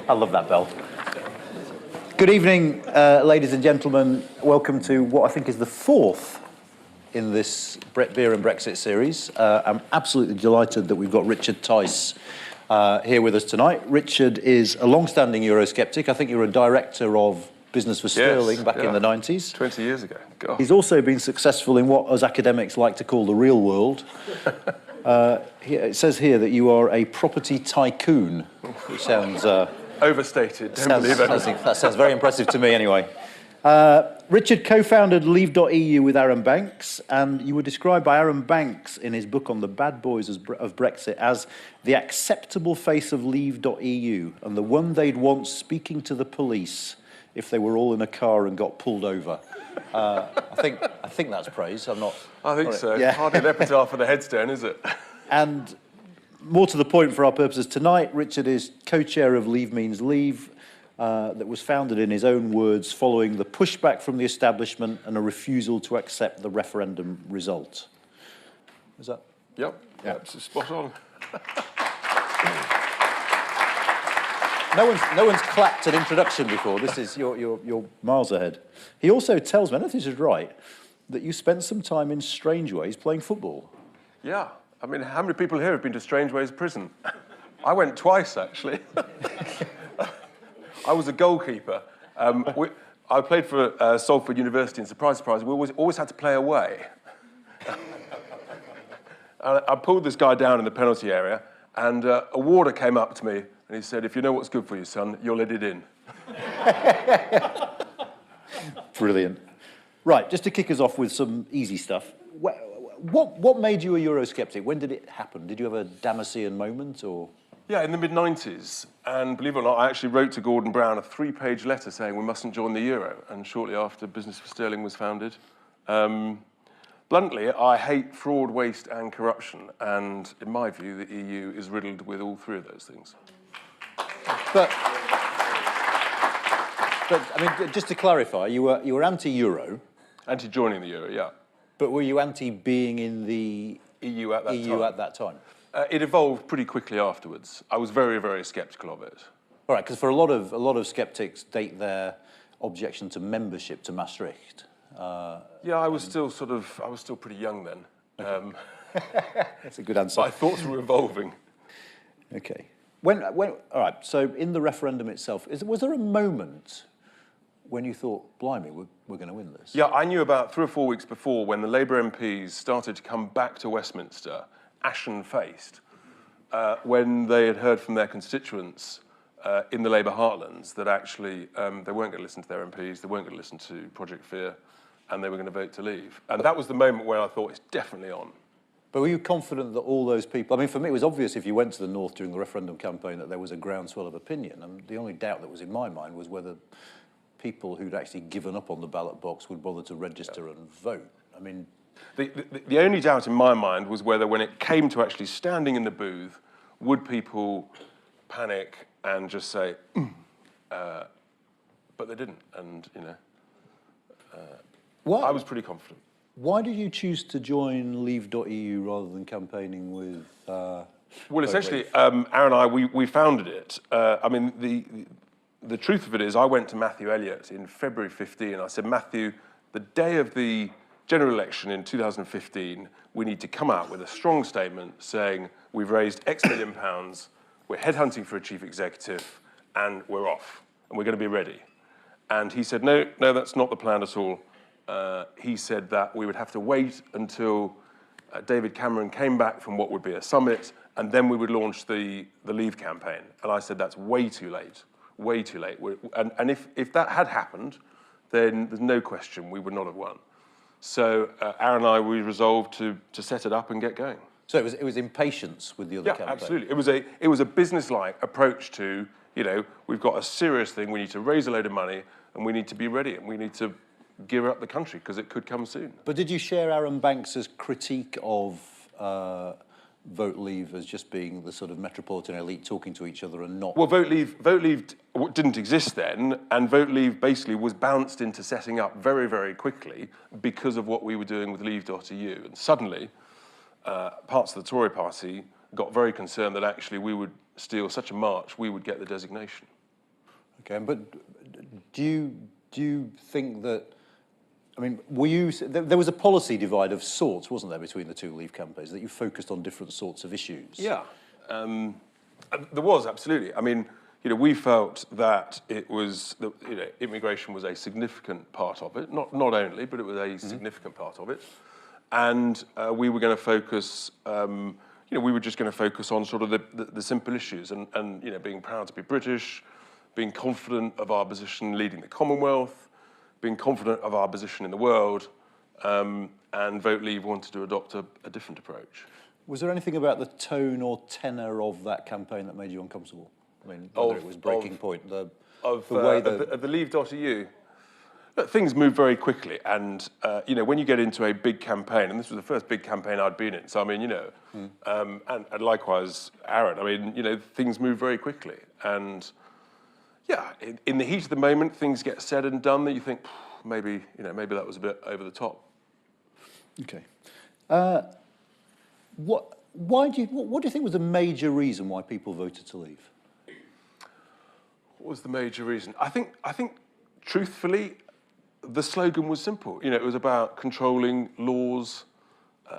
I love that bell. Good evening, ladies and gentlemen. Welcome to what I think is the fourth in this Beer and Brexit series. I'm absolutely delighted that we've got Richard Tice here with us tonight. Richard is a long-standing Eurosceptic. I think you were a director of Business for Sterling back in the 90s. 20 years ago. God. He's also been successful in what us academics like to call the real world. It says here that you are a property tycoon, which sounds... overstated, don't believe it. That sounds very impressive to me anyway. Richard co-founded Leave.eu with Aaron Banks, and you were described by Aaron Banks in his book on the bad boys of Brexit as the acceptable face of Leave.eu and the one they'd want speaking to the police if they were all in a car and got pulled over. I think that's praise. I think so. Yeah. Hardly an epitaph for the headstone, is it? And more to the point for our purposes tonight, Richard is co-chair of Leave Means Leave, that was founded in his own words following the pushback from the establishment and a refusal to accept the referendum result. Is that? Yep. Yeah. That's spot on. No one's clapped an introduction before. This is you're miles ahead. He also tells me, I don't know if this is right, that you spent some time in Strangeways playing football. Yeah. I mean, how many people here have been to Strangeways prison? I went twice, actually. I was a goalkeeper. I played for Salford University, and surprise, surprise, we always had to play away. I pulled this guy down in the penalty area, and a warder came up to me, and he said, "If you know what's good for you, son, you'll let it in." Brilliant. Right, just to kick us off with some easy stuff. What made you a Eurosceptic? When did it happen? Did you have a Damascene moment, or...? Yeah, in the mid-90s. And believe it or not, I actually wrote to Gordon Brown a 3-page letter saying we mustn't join the euro. And shortly after, Business for Sterling was founded. Bluntly, I hate fraud, waste and corruption. And in my view, the EU is riddled with all three of those things. But I mean, just to clarify, you were anti-euro. Anti-joining the euro, yeah. But were you anti-being in the EU at that time? It evolved pretty quickly afterwards. I was very, very sceptical of it. All right, because for a lot of skeptics date their objection to membership to Maastricht. Yeah, I was still pretty young then. That's a good answer. My thoughts were evolving. Okay. All right. So in the referendum itself, was there a moment when you thought, "Blimey, we're going to win this"? Yeah, I knew about 3 or 4 weeks before when the Labour MPs started to come back to Westminster, ashen-faced, when they had heard from their constituents in the Labour heartlands that actually they weren't going to listen to their MPs, they weren't going to listen to Project Fear, and they were going to vote to leave. And that was the moment where I thought, it's definitely on. But were you confident that all those people... I mean, for me, it was obvious if you went to the north during the referendum campaign that there was a groundswell of opinion. And the only doubt that was in my mind was whether people who'd actually given up on the ballot box would bother to register and vote. I mean... The only doubt in my mind was whether, when it came to actually standing in the booth, would people panic and just say, but they didn't, and, you know, I was pretty confident. Why did you choose to join Leave.eu rather than campaigning with... Well, essentially, Aaron and I, we founded it. I mean, the truth of it is, I went to Matthew Elliott in February 15. I said, "Matthew, the day of the general election in 2015, we need to come out with a strong statement saying we've raised X million pounds, we're headhunting for a chief executive, and we're off, and we're going to be ready." And he said, no, that's not the plan at all. He said that we would have to wait until David Cameron came back from what would be a summit, and then we would launch the Leave campaign. And I said, that's way too late, way too late. And if that had happened, then there's no question we would not have won. So Aaron and I, we resolved to set it up and get going. So it was impatience with the other campaign? Yeah, absolutely. It was a business-like approach to, you know, we've got a serious thing, we need to raise a load of money, and we need to be ready, and we need to gear up the country, because it could come soon. But did you share Aaron Banks's critique of Vote Leave as just being the sort of metropolitan elite talking to each other and not... Well, Vote Leave didn't exist then, and Vote Leave basically was bounced into setting up very, very quickly because of what we were doing with Leave.eu. And suddenly, parts of the Tory party got very concerned that actually we would steal such a march, we would get the designation. Okay, but do you think that? I mean, there was a policy divide of sorts, wasn't there, between the two Leave campaigns, that you focused on different sorts of issues? Yeah, there was, absolutely. I mean, we felt that it was, immigration was a significant part of it. Not only, but it was a significant part of it. And we were going to focus, we were just going to focus on sort of the simple issues and being proud to be British, being confident of our position leading the Commonwealth, being confident of our position in the world, and Vote Leave wanted to adopt a different approach. Was there anything about the tone or tenor of that campaign that made you uncomfortable? I mean, whether it was Breaking Point, the way the Leave.eu. Look, things move very quickly, and when you get into a big campaign, and this was the first big campaign I'd been in, so I mean, and likewise, Aaron. I mean, things move very quickly, and yeah, in the heat of the moment, things get said and done that you think maybe that was a bit over the top. Okay. What do you think was the major reason why people voted to leave? What was the major reason? I think, truthfully, the slogan was simple. It was about controlling laws,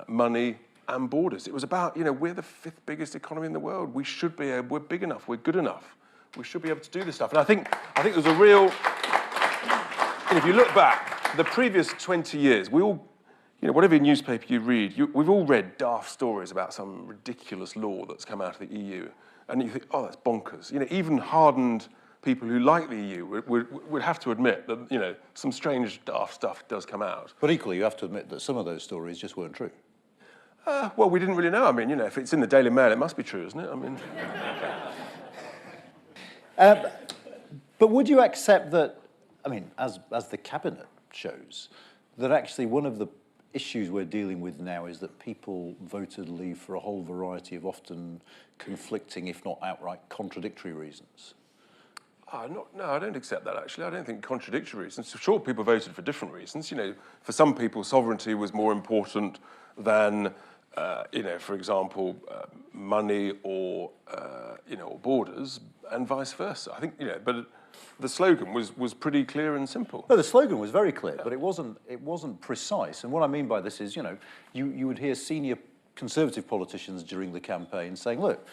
money, and borders. It was about, we're the 5th biggest economy in the world. We should be. We're big enough. We're good enough. We should be able to do this stuff. And I think there's a real. If you look back, the previous 20 years, we all, whatever newspaper you read, we've all read daft stories about some ridiculous law that's come out of the EU, and you think, oh, that's bonkers. Even hardened people who like the EU would have to admit that some strange daft stuff does come out. But equally, you have to admit that some of those stories just weren't true. Well, we didn't really know. I mean, if it's in the Daily Mail, it must be true, isn't it? I mean. But would you accept that? I mean, as the cabinet shows, that actually one of the issues we're dealing with now is that people voted Leave for a whole variety of often conflicting, if not outright contradictory reasons. No, I don't accept that, actually. I don't think contradictory reasons. Sure, people voted for different reasons. For some people, sovereignty was more important than, for example, money or, or borders, and vice versa. I think, but the slogan was pretty clear and simple. No, the slogan was very clear, but it wasn't precise. And what I mean by this is, you would hear senior Conservative politicians during the campaign saying, look,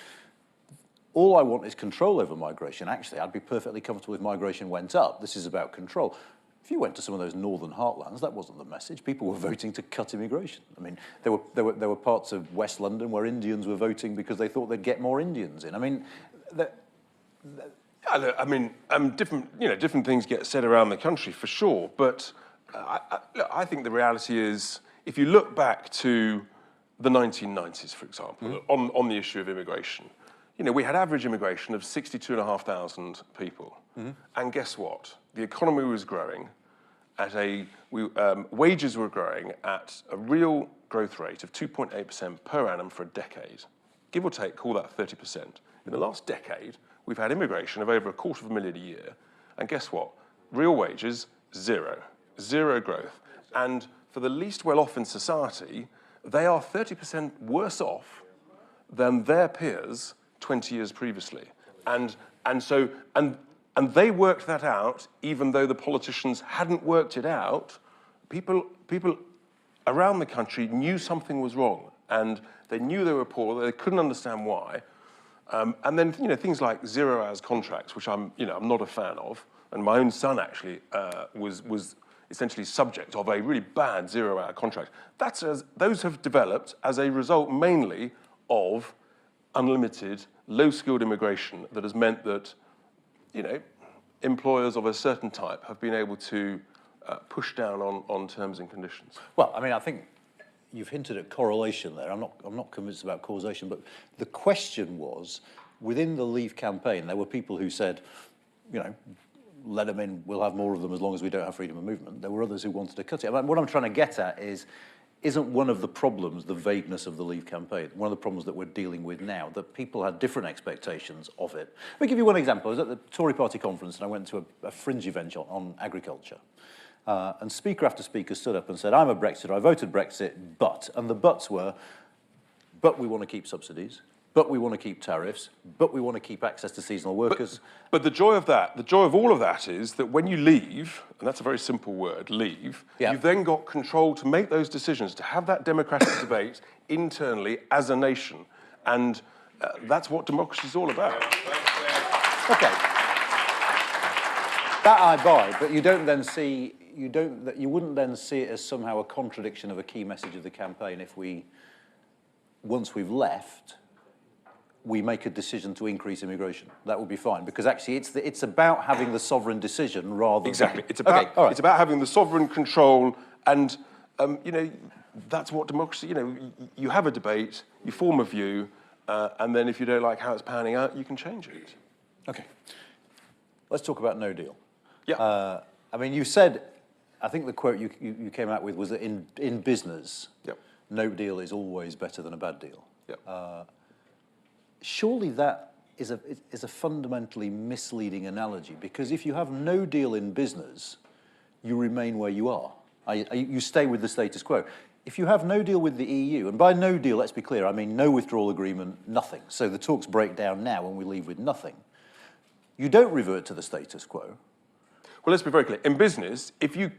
all I want is control over migration. Actually, I'd be perfectly comfortable if migration went up. This is about control. If you went to some of those northern heartlands, that wasn't the message. People were voting to cut immigration. I mean, there were parts of West London where Indians were voting because they thought they'd get more Indians in. I mean, different things get said around the country for sure. But I think the reality is, if you look back to the 1990s, for example, on the issue of immigration, we had average immigration of 62,500 people. And guess what? The economy was growing at wages were growing at a real growth rate of 2.8% per annum for a decade. Give or take, call that 30%. In the last decade, we've had immigration of over 250,000 a year. And guess what? Real wages, zero growth. And for the least well-off in society, they are 30% worse off than their peers 20 years previously. And they worked that out, even though the politicians hadn't worked it out. People around the country knew something was wrong, and they knew they were poor, they couldn't understand why. And then, things like 0 hours contracts, which I'm not a fan of, and my own son actually was essentially subject of a really bad 0 hour contract. Those have developed as a result mainly of unlimited, low-skilled immigration that has meant that, employers of a certain type have been able to push down on terms and conditions. Well, I mean, I think you've hinted at correlation there. I'm not convinced about causation, but the question was, within the Leave campaign, there were people who said, let them in, we'll have more of them as long as we don't have freedom of movement. There were others who wanted to cut it. I mean, what I'm trying to get at is, isn't one of the problems the vagueness of the Leave campaign? One of the problems that we're dealing with now, that people had different expectations of it. Let me give you one example. I was at the Tory party conference and I went to a fringe event on agriculture. And speaker after speaker stood up and said, I'm a Brexiter, I voted Brexit, but, and the buts were, but we want to keep subsidies, but we want to keep tariffs, but we want to keep access to seasonal workers. But the joy of that, the joy of all of that is that when you leave, and that's a very simple word, leave, you've then got control to make those decisions, to have that democratic debate internally as a nation. And that's what democracy is all about. Okay. That I buy, but you don't then see, you wouldn't then see it as somehow a contradiction of a key message of the campaign if we, once we've left, we make a decision to increase immigration. That would be fine, because actually it's about having the sovereign decision rather Exactly. than... It's about, it's about having the sovereign control, and, you know, that's what democracy, you know, you have a debate, you form a view, and then if you don't like how it's panning out, you can change it. Okay. Let's talk about no deal. Yeah. I mean, you said, I think the quote you came out with was that in business, no deal is always better than a bad deal. Surely that is a fundamentally misleading analogy, because if you have no deal in business, you remain where you are. You stay with the status quo. If you have no deal with the EU, and by no deal, let's be clear, I mean no withdrawal agreement, nothing. So the talks break down now and we leave with nothing. You don't revert to the status quo. Well, let's be very clear. In business, if you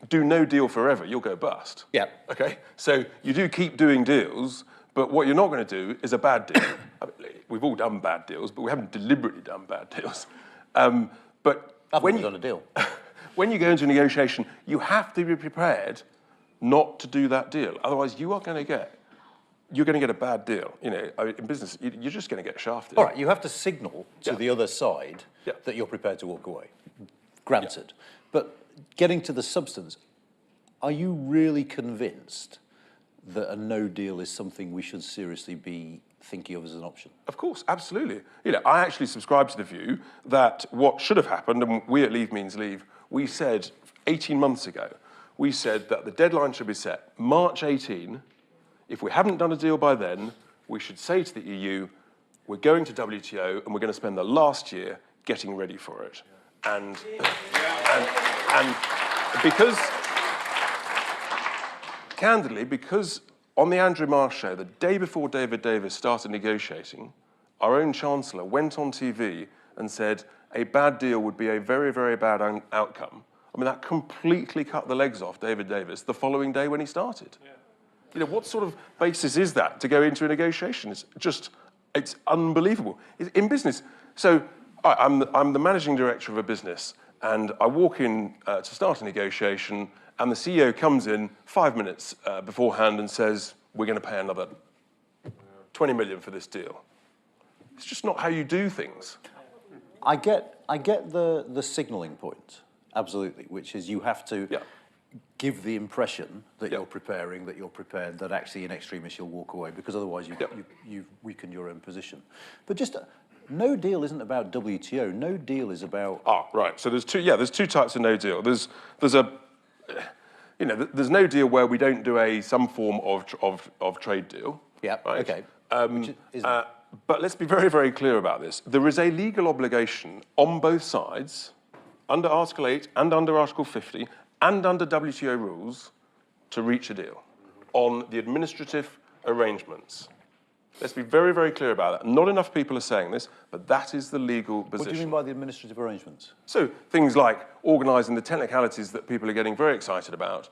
do no deal forever, you'll go bust. Yeah. Okay? So you do keep doing deals, but what you're not going to do is a bad deal. I mean, we've all done bad deals, but we haven't deliberately done bad deals. But when you've done a deal. When you go into a negotiation, you have to be prepared not to do that deal. Otherwise, you're going to get a bad deal. You know, in business, you're just going to get shafted. All right, you have to signal to the other side that you're prepared to walk away. Granted. But getting to the substance, are you really convinced that a no deal is something we should seriously be thinking of as an option? Of course, absolutely. You know, I actually subscribe to the view that what should have happened, and we at Leave Means Leave, we said 18 months ago, we said that the deadline should be set March 18. If we haven't done a deal by then, we should say to the EU, we're going to WTO and we're going to spend the last year getting ready for it. And because, candidly, because on the Andrew Marsh show, the day before David Davis started negotiating, our own Chancellor went on TV and said a bad deal would be a very, very bad outcome. I mean, that completely cut the legs off David Davis the following day when he started. You know, what sort of basis is that to go into a negotiation? It's unbelievable. In business, so I'm the managing director of a business, and I walk in to start a negotiation, and the CEO comes in 5 minutes beforehand and says, we're going to pay another 20 million for this deal. It's just not how you do things. I get the signalling point, absolutely, which is you have to give the impression that you're preparing, that you're prepared, that actually in extremis you'll walk away, because otherwise you've weakened your own position. But just no deal isn't about WTO. No deal is about... Right. So there's two types of no deal. There's no deal where we don't do some form of trade deal. Yeah. Right? Okay. But let's be very, very clear about this. There is a legal obligation on both sides, under Article 8 and under Article 50, and under WTO rules, to reach a deal on the administrative arrangements. Let's be very, very clear about that. Not enough people are saying this, but that is the legal position. What do you mean by the administrative arrangements? So things like organising the technicalities that people are getting very excited about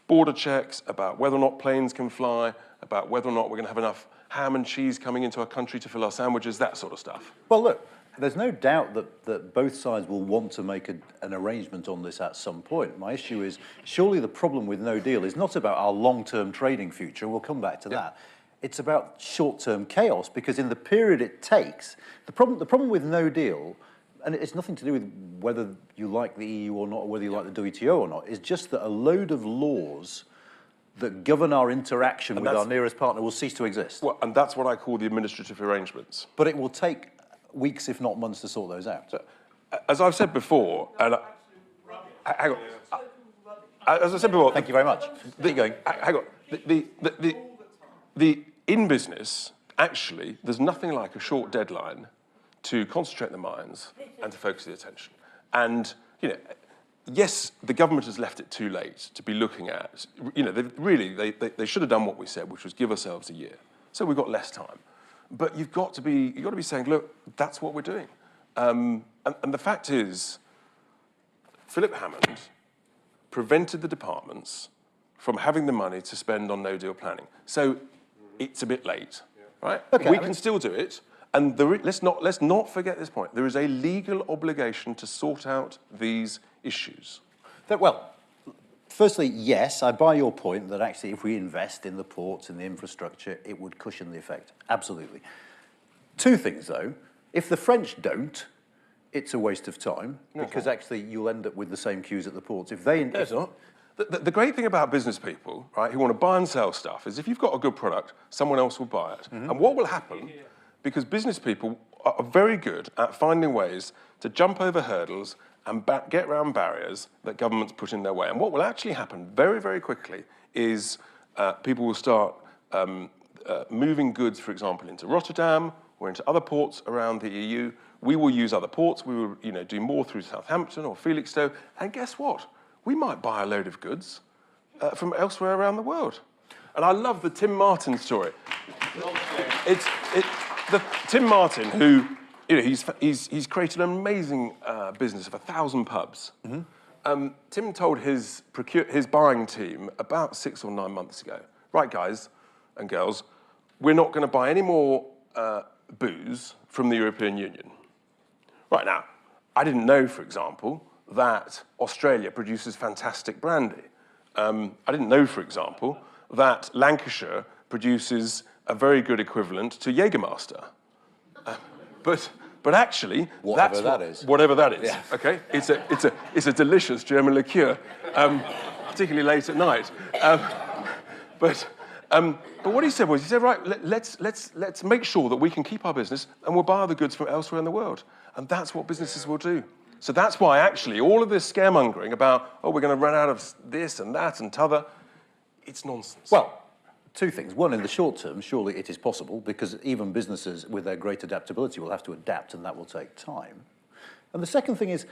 border checks, about whether or not planes can fly, about whether or not we're going to have enough ham and cheese coming into our country to fill our sandwiches, that sort of stuff. Well, look, there's no doubt that both sides will want to make an arrangement on this at some point. My issue is, surely the problem with no deal is not about our long-term trading future, and we'll come back to that. It's about short-term chaos, because in the period it takes, the problem with no deal, and it's nothing to do with whether you like the EU or not, or whether you like the WTO or not, is just that a load of laws that govern our interaction with our nearest partner will cease to exist. Well, and that's what I call the administrative arrangements. But it will take weeks, if not months, to sort those out. So, as I've said before, and hang on, as I said before... Thank you very much. Keep going. Hang on. In business, actually, there's nothing like a short deadline to concentrate the minds and to focus the attention. And, you know, yes, the government has left it too late to be looking at, you know, they should have done what we said, which was give ourselves a year. So we've got less time. But you've got to be saying, look, that's what we're doing. And the fact is, Philip Hammond prevented the departments from having the money to spend on no-deal planning. So it's a bit late, right? Okay, we can still do it. And let's not forget this point. There is a legal obligation to sort out these issues. Well, firstly, yes, I buy your point that actually if we invest in the ports and the infrastructure, it would cushion the effect. Absolutely. Two things, though. If the French don't, it's a waste of time, because actually you'll end up with the same queues at the ports. If they... No, it's not. The great thing about business people, right, who want to buy and sell stuff, is if you've got a good product, someone else will buy it. Mm-hmm. And what will happen, because business people are very good at finding ways to jump over hurdles and get around barriers that governments put in their way. And what will actually happen very, very quickly is people will start moving goods, for example, into Rotterdam or into other ports around the EU. We will use other ports. We will, do more through Southampton or Felixstowe. And guess what? We might buy a load of goods from elsewhere around the world. And I love the Tim Martin story. Tim Martin, who, he's created an amazing business of 1,000 pubs. Mm-hmm. Tim told his buying team about 6 or 9 months ago, right, guys and girls, we're not going to buy any more booze from the European Union. Right, now, I didn't know, for example, that Australia produces fantastic brandy. I didn't know, for example, that Lancashire produces a very good equivalent to Jägermeister. But actually, whatever that is. Yeah. Okay, it's a delicious German liqueur, particularly late at night. But what he said was, right, let's make sure that we can keep our business and we'll buy other goods from elsewhere in the world, and that's what businesses will do. So that's why actually all of this scaremongering about, we're going to run out of this and that and t'other, it's nonsense. Well, two things. One, in the short term, surely it is possible, because even businesses with their great adaptability will have to adapt, and that will take time. And the second thing is,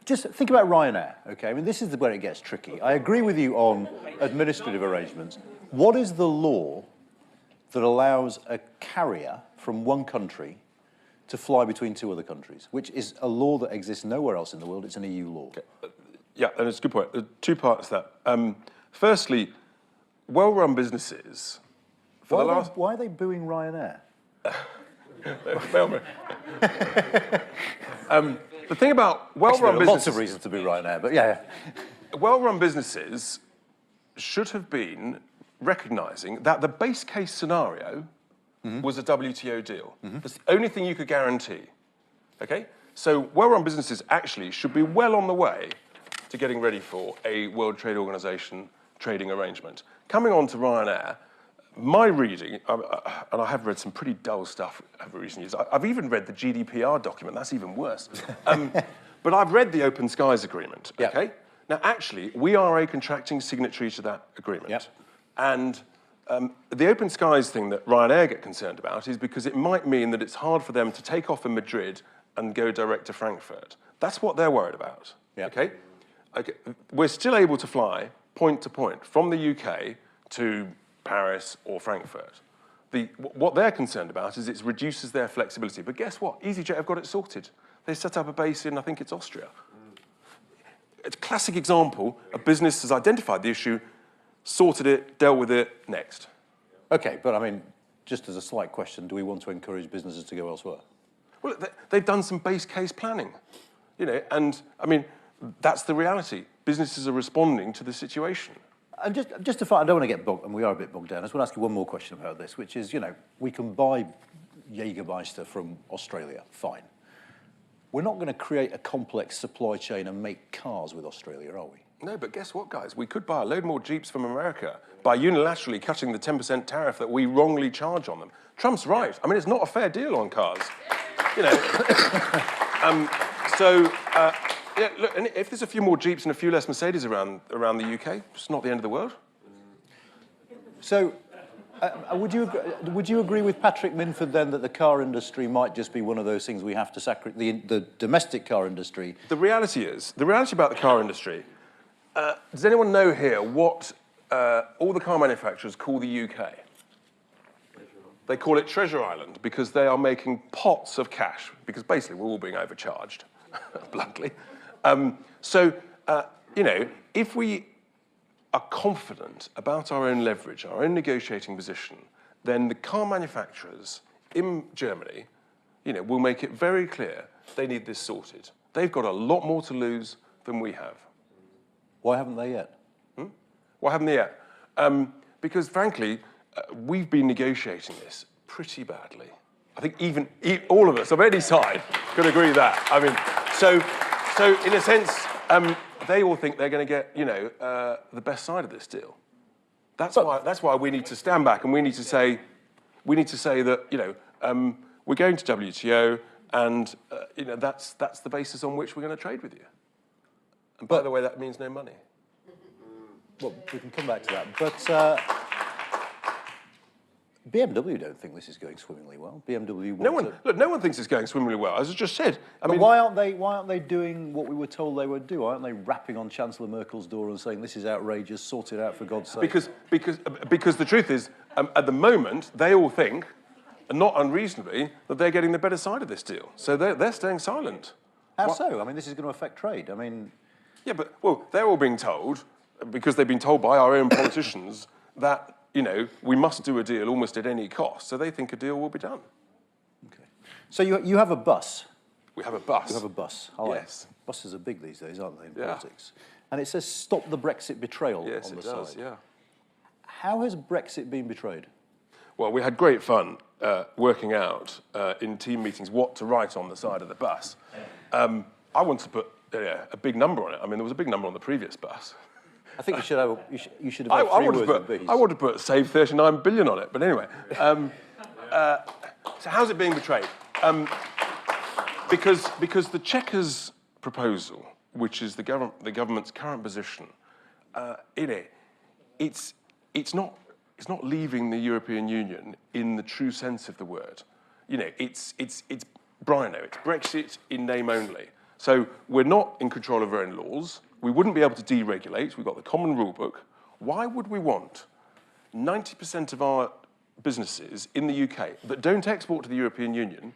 just think about Ryanair, okay? I mean, this is where it gets tricky. I agree with you on administrative arrangements. What is the law that allows a carrier from one country to fly between two other countries, which is a law that exists nowhere else in the world? It's an EU law. Okay. Yeah, and it's a good point. There are two parts to that. Firstly, well-run businesses... Why are they booing Ryanair? The thing about well-run businesses... Lots of reasons to boo Ryanair, but yeah. Well-run businesses should have been recognising that the base case scenario was a WTO deal. That's the only thing you could guarantee, okay? So well-run businesses actually should be well on the way to getting ready for a World Trade Organization trading arrangement. Coming on to Ryanair, my reading, and I have read some pretty dull stuff over recent years. I've even read the GDPR document. That's even worse. But I've read the Open Skies Agreement, okay? Yep. Now, actually, we are a contracting signatory to that agreement. Yep. And the Open Skies thing that Ryanair get concerned about is because it might mean that it's hard for them to take off in Madrid and go direct to Frankfurt. That's what they're worried about, okay? We're still able to fly point to point from the UK to Paris or Frankfurt. What they're concerned about is it reduces their flexibility. But guess what? EasyJet have got it sorted. They set up a base in, I think it's Austria. It's a classic example. A business has identified the issue, sorted it, dealt with it, next. Okay, but I mean, just as a slight question, do we want to encourage businesses to go elsewhere? Well, they've done some base case planning, and I mean, that's the reality. Businesses are responding to the situation. And just to find, I don't want to get bogged, and we are a bit bogged down. I just want to ask you one more question about this, which is, we can buy Jägermeister from Australia, fine. We're not going to create a complex supply chain and make cars with Australia, are we? No, but guess what, guys? We could buy a load more Jeeps from America by unilaterally cutting the 10% tariff that we wrongly charge on them. Trump's right. I mean, it's not a fair deal on cars. Yeah, look, and if there's a few more Jeeps and a few less Mercedes around the UK, it's not the end of the world. So, would you agree with Patrick Minford then that the car industry might just be one of those things we have to sacrifice, the domestic car industry? The reality about the car industry, does anyone know here what all the car manufacturers call the UK? They call it Treasure Island because they are making pots of cash, because basically we're all being overcharged, bluntly. If we are confident about our own leverage, our own negotiating position, then the car manufacturers in Germany, will make it very clear they need this sorted. They've got a lot more to lose than we have. Why haven't they yet? Why haven't they yet? Because frankly, we've been negotiating this pretty badly. I think even all of us, of any side, could agree with that. I mean, so in a sense, they all think they're going to get, the best side of this deal. That's why we need to stand back and we need to say that, we're going to WTO, and that's the basis on which we're going to trade with you. And by the way, that means no money. Well, we can come back to that, but BMW don't think this is going swimmingly well. BMW no one thinks it's going swimmingly well, as I just said. I mean, why aren't they doing what we were told they would do? Why aren't they rapping on Chancellor Merkel's door and saying this is outrageous, sort it out for God's sake? Because the truth is, at the moment, they all think, and not unreasonably, that they're getting the better side of this deal. So they're staying silent. How so? I mean, this is going to affect trade. I mean, yeah, but they're all being told, because they've been told by our own politicians that we must do a deal almost at any cost. So they think a deal will be done. Okay. So you have a bus. We have a bus. You have a bus. Yes. Buses are big these days, aren't they, in politics? And it says "Stop the Brexit betrayal" on the side. Yes, it does. Yeah. How has Brexit been betrayed? Well, we had great fun working out in team meetings what to write on the side of the bus. I want to put a big number on it. I mean, there was a big number on the previous bus. I think you should have three words with B's. I want to put save 39 billion on it, but anyway. So how's it being betrayed? Because the Chequers proposal, which is the government's current position, it's not leaving the European Union in the true sense of the word. It's Brino, it's Brexit in name only. So we're not in control of our own laws. We wouldn't be able to deregulate. We've got the common rule book. Why would we want 90% of our businesses in the UK that don't export to the European Union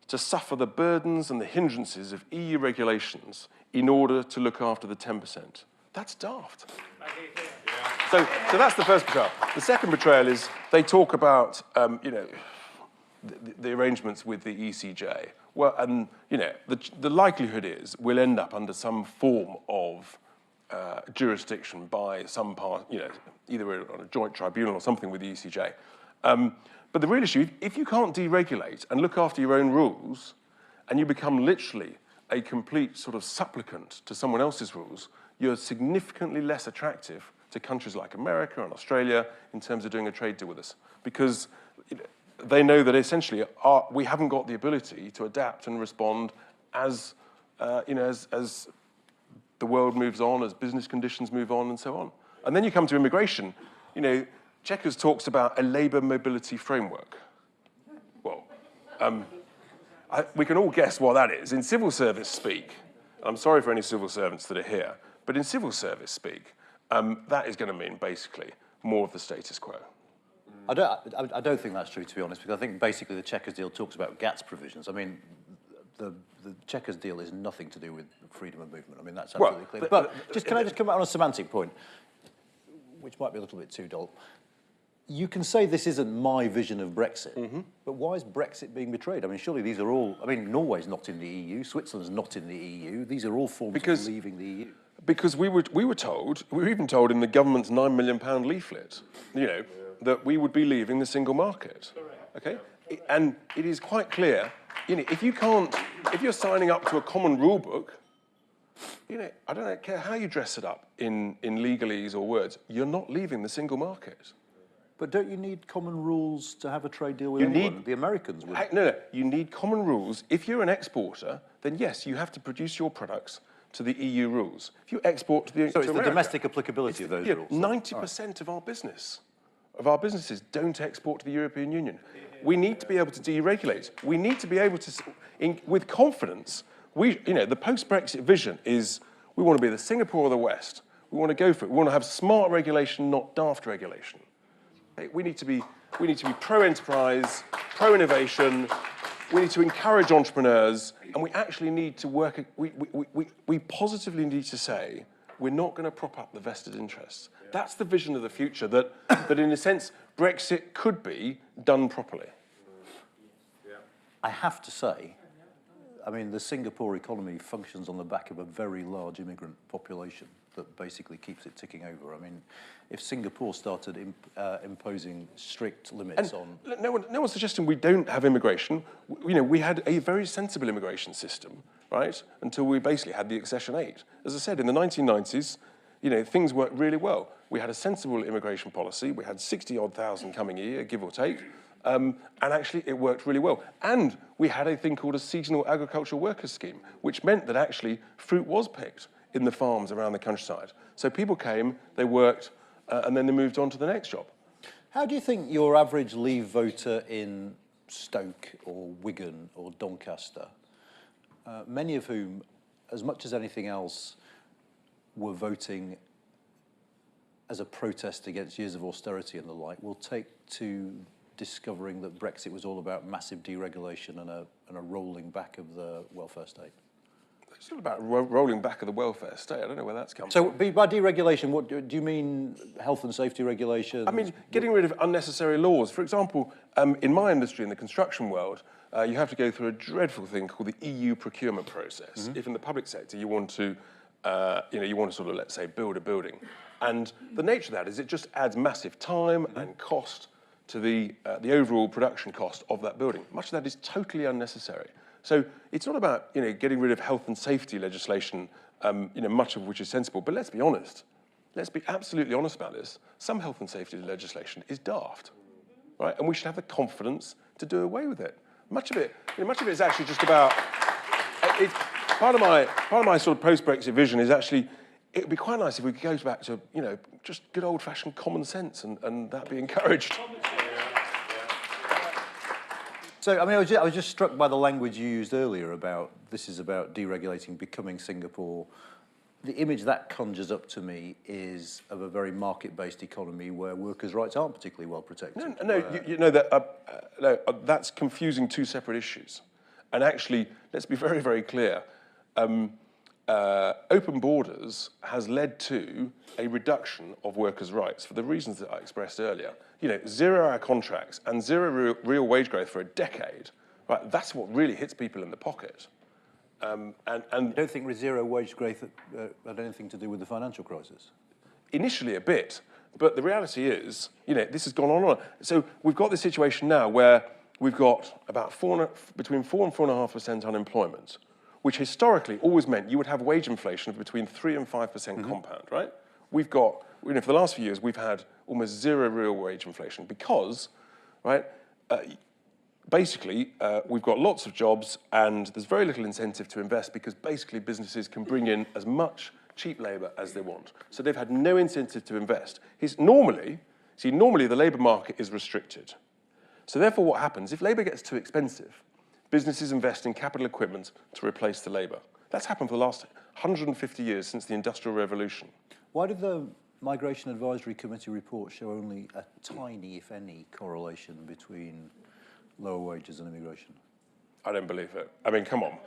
to suffer the burdens and the hindrances of EU regulations in order to look after the 10%? That's daft. So that's the first betrayal. The second betrayal is they talk about, the arrangements with the ECJ. Well, and the likelihood is we'll end up under some form of jurisdiction by some part, either on a joint tribunal or something with the ECJ. But the real issue, if you can't deregulate and look after your own rules, and you become literally a complete sort of supplicant to someone else's rules, you're significantly less attractive to countries like America and Australia in terms of doing a trade deal with us, because they know that essentially we haven't got the ability to adapt and respond as the world moves on, as business conditions move on, and so on. And then you come to immigration. Chequers talks about a labour mobility framework. Well, we can all guess what that is. In civil service speak, I'm sorry for any civil servants that are here, but in civil service speak, that is going to mean basically more of the status quo. I don't think that's true, to be honest, because I think basically the Chequers deal talks about GATS provisions. I mean, the Chequers deal is nothing to do with freedom of movement. I mean, that's absolutely clear. But can I just come back on a semantic point, which might be a little bit too dull? You can say this isn't my vision of Brexit, but why is Brexit being betrayed? I mean, surely these are all... I mean, Norway's not in the EU, Switzerland's not in the EU. These are all forms of leaving the EU. Because we were even told in the government's £9 million leaflet, that we would be leaving the single market. Okay? And it is quite clear, if you're signing up to a common rule book, I don't care how you dress it up in legalese or words, you're not leaving the single market. But don't you need common rules to have a trade deal with anyone? The Americans would. No, you need common rules. If you're an exporter, then yes, you have to produce your products to the EU rules. If you export to America, the domestic applicability of those rules. 90% of our businesses don't export to the European Union. We need to be able to deregulate. We need to be able to, with confidence, the post-Brexit vision is we want to be the Singapore of the West. We want to go for it. We want to have smart regulation, not daft regulation. We need to be we need to be pro-enterprise, pro-innovation, we need to encourage entrepreneurs, and we actually need to work, we positively need to say, we're not going to prop up the vested interests. That's the vision of the future, that in a sense, Brexit could be done properly. I have to say, I mean, the Singapore economy functions on the back of a very large immigrant population that basically keeps it ticking over. I mean, if Singapore started imposing strict limits on... No one's suggesting we don't have immigration. We had a very sensible immigration system, right, until we basically had the Accession 8. As I said, in the 1990s, things worked really well. We had a sensible immigration policy. We had 60-odd thousand coming a year, give or take. And actually, it worked really well. And we had a thing called a seasonal agricultural workers scheme, which meant that actually fruit was picked in the farms around the countryside. So people came, they worked, and then they moved on to the next job. How do you think your average Leave voter in Stoke or Wigan or Doncaster, many of whom, as much as anything else, were voting as a protest against years of austerity and the like, will take to discovering that Brexit was all about massive deregulation and a rolling back of the welfare state? It's all about rolling back of the welfare state. I don't know where that's come from. So by deregulation, what do you mean? Health and safety regulations? I mean, getting rid of unnecessary laws. For example, in my industry, in the construction world, you have to go through a dreadful thing called the EU procurement process. If in the public sector you want to, sort of, let's say, build a building. And the nature of that is it just adds massive time and cost to the overall production cost of that building. Much of that is totally unnecessary. So it's not about getting rid of health and safety legislation, much of which is sensible. But let's be honest. Let's be absolutely honest about this. Some health and safety legislation is daft, right? And we should have the confidence to do away with it. Much of it is actually just about. Part of my sort of post-Brexit vision is actually it would be quite nice if we could go back to just good old-fashioned common sense and that be encouraged. So, I mean, I was just struck by the language you used earlier about this is about deregulating, becoming Singapore. The image that conjures up to me is of a very market-based economy where workers' rights aren't particularly well protected. No, that's confusing two separate issues. And actually, let's be very, very clear. Open borders has led to a reduction of workers' rights for the reasons that I expressed earlier. 0-hour contracts and zero real wage growth for a decade, right? That's what really hits people in the pocket. And you don't think zero wage growth had anything to do with the financial crisis? Initially a bit, but the reality is, this has gone on and on. So we've got this situation now where we've got about between 4 and 4.5% unemployment, which historically always meant you would have wage inflation of between 3 and 5% compound, right? We've got, for the last few years, we've had almost zero real wage inflation because, right, basically, we've got lots of jobs and there's very little incentive to invest because basically businesses can bring in as much cheap labour as they want. So they've had no incentive to invest. Normally the labour market is restricted. So therefore what happens, if labour gets too expensive, businesses invest in capital equipment to replace the labour. That's happened for the last 150 years since the Industrial Revolution. Why did the Migration Advisory Committee report show only a tiny, if any, correlation between lower wages and immigration? I don't believe it. I mean, come on.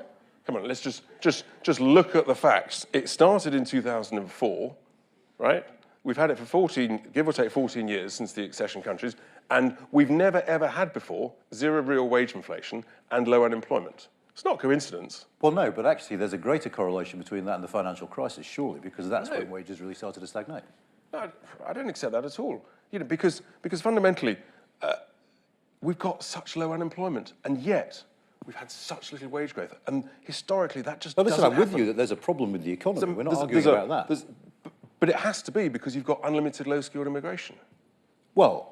Let's just look at the facts. It started in 2004, right? We've had it for give or take 14 years since the accession countries, and we've never, ever had before zero real wage inflation and low unemployment. It's not coincidence. Well, no, but actually there's a greater correlation between that and the financial crisis, surely, because that's when wages really started to stagnate. No, I don't accept that at all. Because fundamentally, we've got such low unemployment, and yet we've had such little wage growth. And historically, that just doesn't happen. I'm with you that there's a problem with the economy. We're not arguing about that. But it has to be because you've got unlimited low-skilled immigration. Well,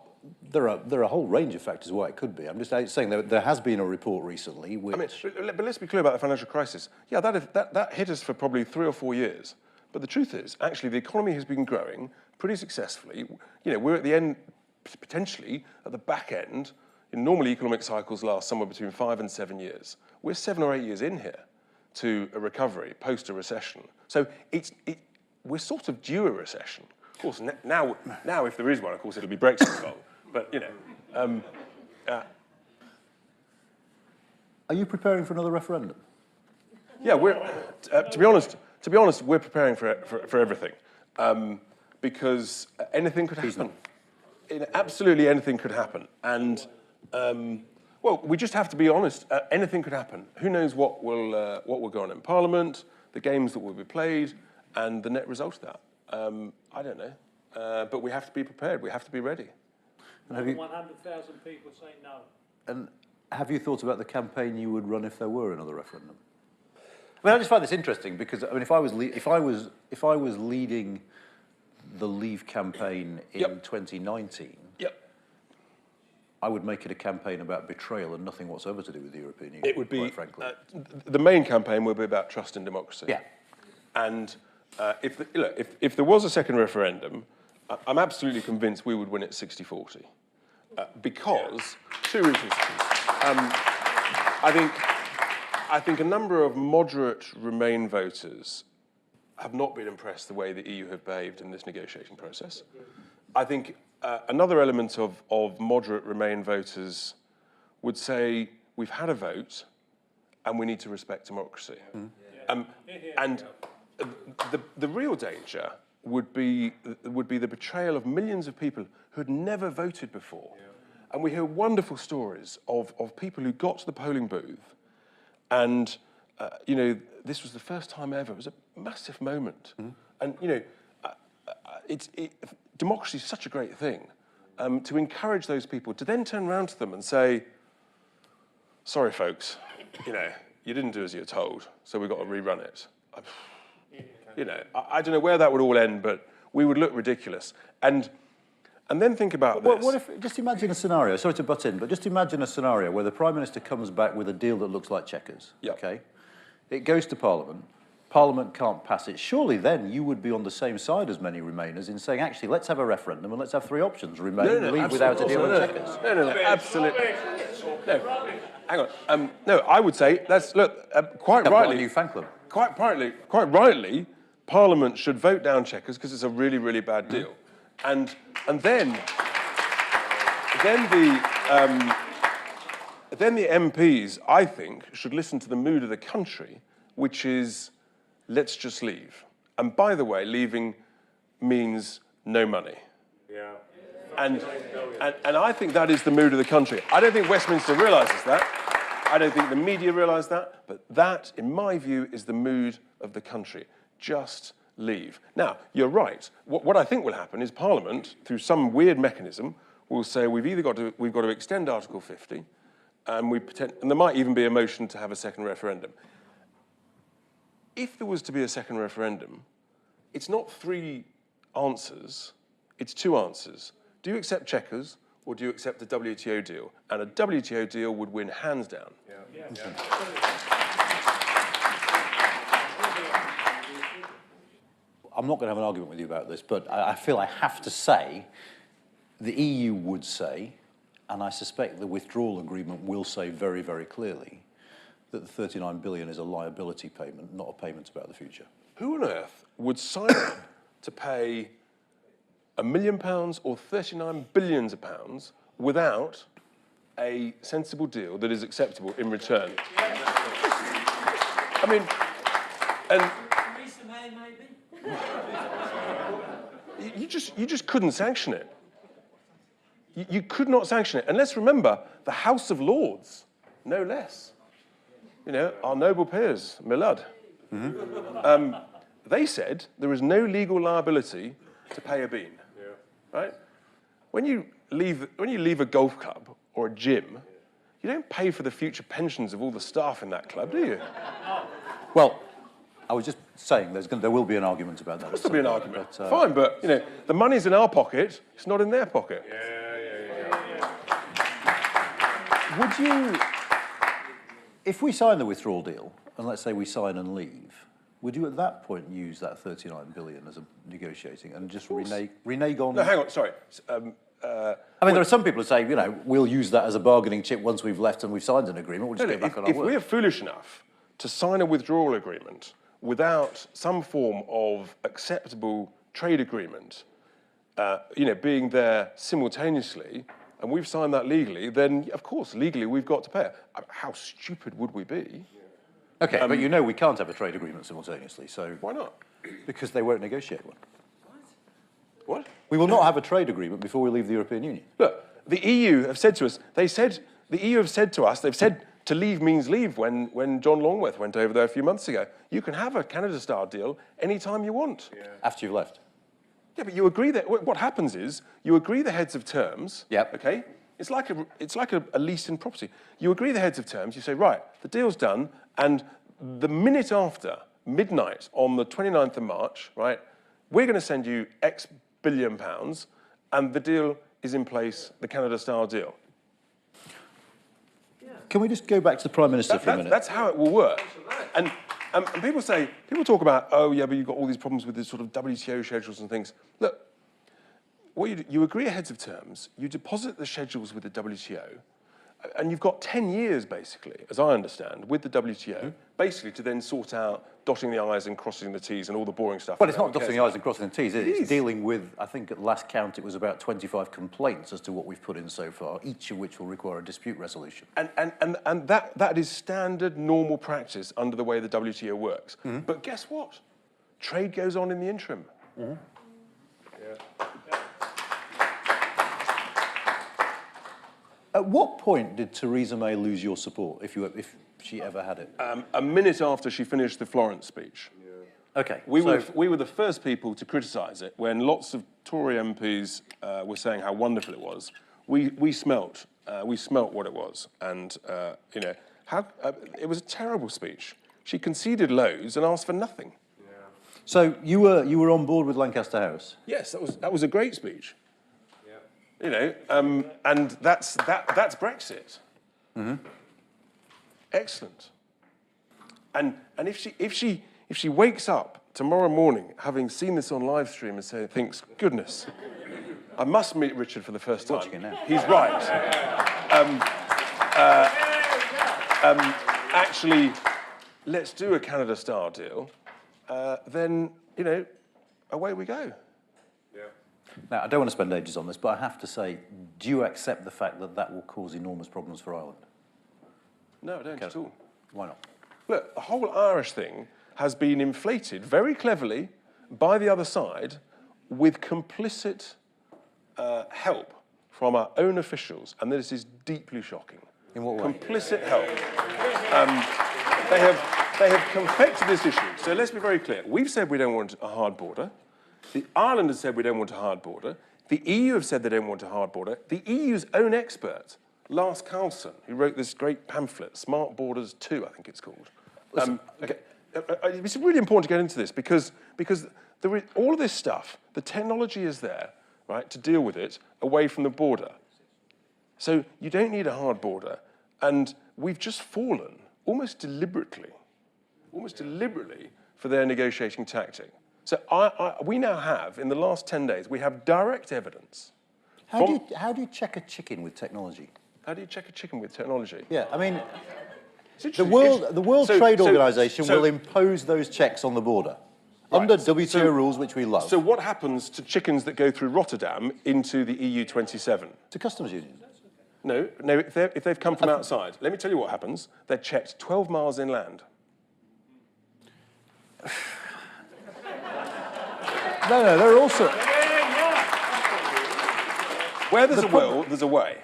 there are a whole range of factors why it could be. I'm just saying there has been a report recently which... but let's be clear about the financial crisis. Yeah, that hit us for probably 3 or 4 years. But the truth is, actually, the economy has been growing pretty successfully. We're at the end, potentially at the back end. Normally, economic cycles last somewhere between 5 and 7 years. We're 7 or 8 years in here to a recovery, post a recession. So we're sort of due a recession. Of course, now if there is one, of course, it'll be Brexit's fault. But, Are you preparing for another referendum? Yeah, we're to be honest, we're preparing for everything, because anything could happen. Absolutely anything could happen, and well, we just have to be honest. Anything could happen. Who knows what will go on in Parliament, the games that will be played, and the net result of that. I don't know, but we have to be prepared. We have to be ready. And have you, 100,000 people say no. And have you thought about the campaign you would run if there were another referendum? I mean, I just find this interesting because I mean, if I was leading the Leave campaign in 2019, I would make it a campaign about betrayal and nothing whatsoever to do with the European Union. It would be, quite frankly. The main campaign will be about trust in democracy. Yeah. And if there was a second referendum, I'm absolutely convinced we would win it 60-40. Because, two reasons. I think a number of moderate Remain voters have not been impressed the way the EU have behaved in this negotiating process. I think another element of moderate Remain voters would say we've had a vote and we need to respect democracy. And the real danger would be the betrayal of millions of people who had never voted before. And we hear wonderful stories of people who got to the polling booth and, this was the first time ever. It was a massive moment. And, democracy is such a great thing. To encourage those people, to then turn around to them and say, sorry, folks, you didn't do as you were told, so we've got to rerun it. I don't know where that would all end, but we would look ridiculous. And then think about this. What if, just imagine a scenario, sorry to butt in, but just imagine a scenario where the Prime Minister comes back with a deal that looks like checkers, okay? It goes to Parliament. Parliament can't pass it. Surely then you would be on the same side as many Remainers in saying, actually, let's have a referendum and let's have three options: Remain, leave without a deal, and checkers. No, absolutely. No, hang on. No, I would say quite rightly. A new fan club. Quite rightly, Parliament should vote down checkers because it's a really, really bad deal, and then the MPs, I think, should listen to the mood of the country, which is, let's just leave. And by the way, leaving means no money. Yeah. And I think that is the mood of the country. I don't think Westminster realises that. I don't think the media realise that. But that, in my view, is the mood of the country. Just leave. Now, you're right. What I think will happen is Parliament, through some weird mechanism, will say we've got to extend Article 50, and there might even be a motion to have a second referendum. If there was to be a second referendum, it's not three answers, it's two answers. Do you accept checkers, or do you accept a WTO deal? And a WTO deal would win hands down. I'm not going to have an argument with you about this, but I feel I have to say, the EU would say, and I suspect the withdrawal agreement will say very, very clearly, that the 39 billion is a liability payment, not a payment about the future. Who on earth would sign up to pay £1 million or 39 billions of pounds without a sensible deal that is acceptable in return? I mean, and you just couldn't sanction it. You could not sanction it. And let's remember, the House of Lords, no less. Our noble peers, Milad. They said there is no legal liability to pay a bean. Right? When you leave a golf club or a gym, you don't pay for the future pensions of all the staff in that club, do you? Well, I was just saying there will be an argument about that. There'll be an argument. But, fine, but the money's in our pocket, it's not in their pocket. Would you, if we sign the withdrawal deal, and let's say we sign and leave, would you at that point use that 39 billion as a negotiating and just renege on? No, hang on, sorry. I mean, there are some people who say, we'll use that as a bargaining chip once we've left and we've signed an agreement. We'll just get back on our work. If we're foolish enough to sign a withdrawal agreement without some form of acceptable trade agreement, being there simultaneously, and we've signed that legally, then of course, legally, we've got to pay it. How stupid would we be? Okay, but you know we can't have a trade agreement simultaneously, so... Why not? Because they won't negotiate one. What? We will not have a trade agreement before we leave the European Union. Look, the EU have said to us, the EU have said to us, they've said to leave means leave when John Longworth went over there a few months ago. You can have a Canada-style deal anytime you want. Yeah. After you've left. Yeah, but you agree that, what happens is, you agree the heads of terms, Yep. okay? It's like a lease in property. You agree the heads of terms, you say, right, the deal's done, and the minute after, midnight on the 29th of March, right, we're going to send you X billion pounds, and the deal is in place, the Canada-style deal. Can we just go back to the Prime Minister for a minute? That's how it will work. And people talk about, oh yeah, but you've got all these problems with the sort of WTO schedules and things. Look, what you do, you agree heads of terms, you deposit the schedules with the WTO, and you've got 10 years, basically, as I understand, with the WTO, basically to then sort out dotting the I's and crossing the T's and all the boring stuff. Well, it's not dotting the I's and crossing the T's, is it? It is. It's dealing with, I think at last count, it was about 25 complaints as to what we've put in so far, each of which will require a dispute resolution. And that is standard, normal practice under the way the WTO works. Mm-hmm. But guess what? Trade goes on in the interim. Mm-hmm. Yeah. At what point did Theresa May lose your support, if she ever had it? A minute after she finished the Florence speech. Yeah. Okay. We were the first people to criticise it when lots of Tory MPs were saying how wonderful it was. We smelt what it was, and you know it was a terrible speech. She conceded loads and asked for nothing. Yeah. So you were on board with Lancaster House? Yes, that was a great speech. You know, and that's Brexit. Mm-hmm. Excellent. And if she wakes up tomorrow morning having seen this on live stream and thinks, goodness, I must meet Richard for the first time. He's right. Actually, let's do a Canada-style deal. Then you know, away we go. Now, I don't want to spend ages on this, but I have to say, do you accept the fact that that will cause enormous problems for Ireland? No, I don't at all. Why not? Look, the whole Irish thing has been inflated very cleverly by the other side with complicit help from our own officials, and this is deeply shocking. In what way? Complicit help. They have confected this issue. So let's be very clear. We've said we don't want a hard border. Ireland has said we don't want a hard border. The EU have said they don't want a hard border. The EU's own expert, Lars Carlson, who wrote this great pamphlet, Smart Borders 2, I think it's called. Okay. It's really important to get into this because all of this stuff, the technology is there, right, to deal with it away from the border. So you don't need a hard border. And we've just fallen, almost deliberately, for their negotiating tactic. So we now have, in the last 10 days, we have direct evidence. How do you check a chicken with technology? How do you check a chicken with technology? Yeah, I mean, the World Trade Organization will impose those checks on the border under WTO rules, which we love. So what happens to chickens that go through Rotterdam into the EU 27? To customs union. No, if they've come from outside. Let me tell you what happens. They're checked 12 miles inland. No, they're also... Where there's a will, there's a way.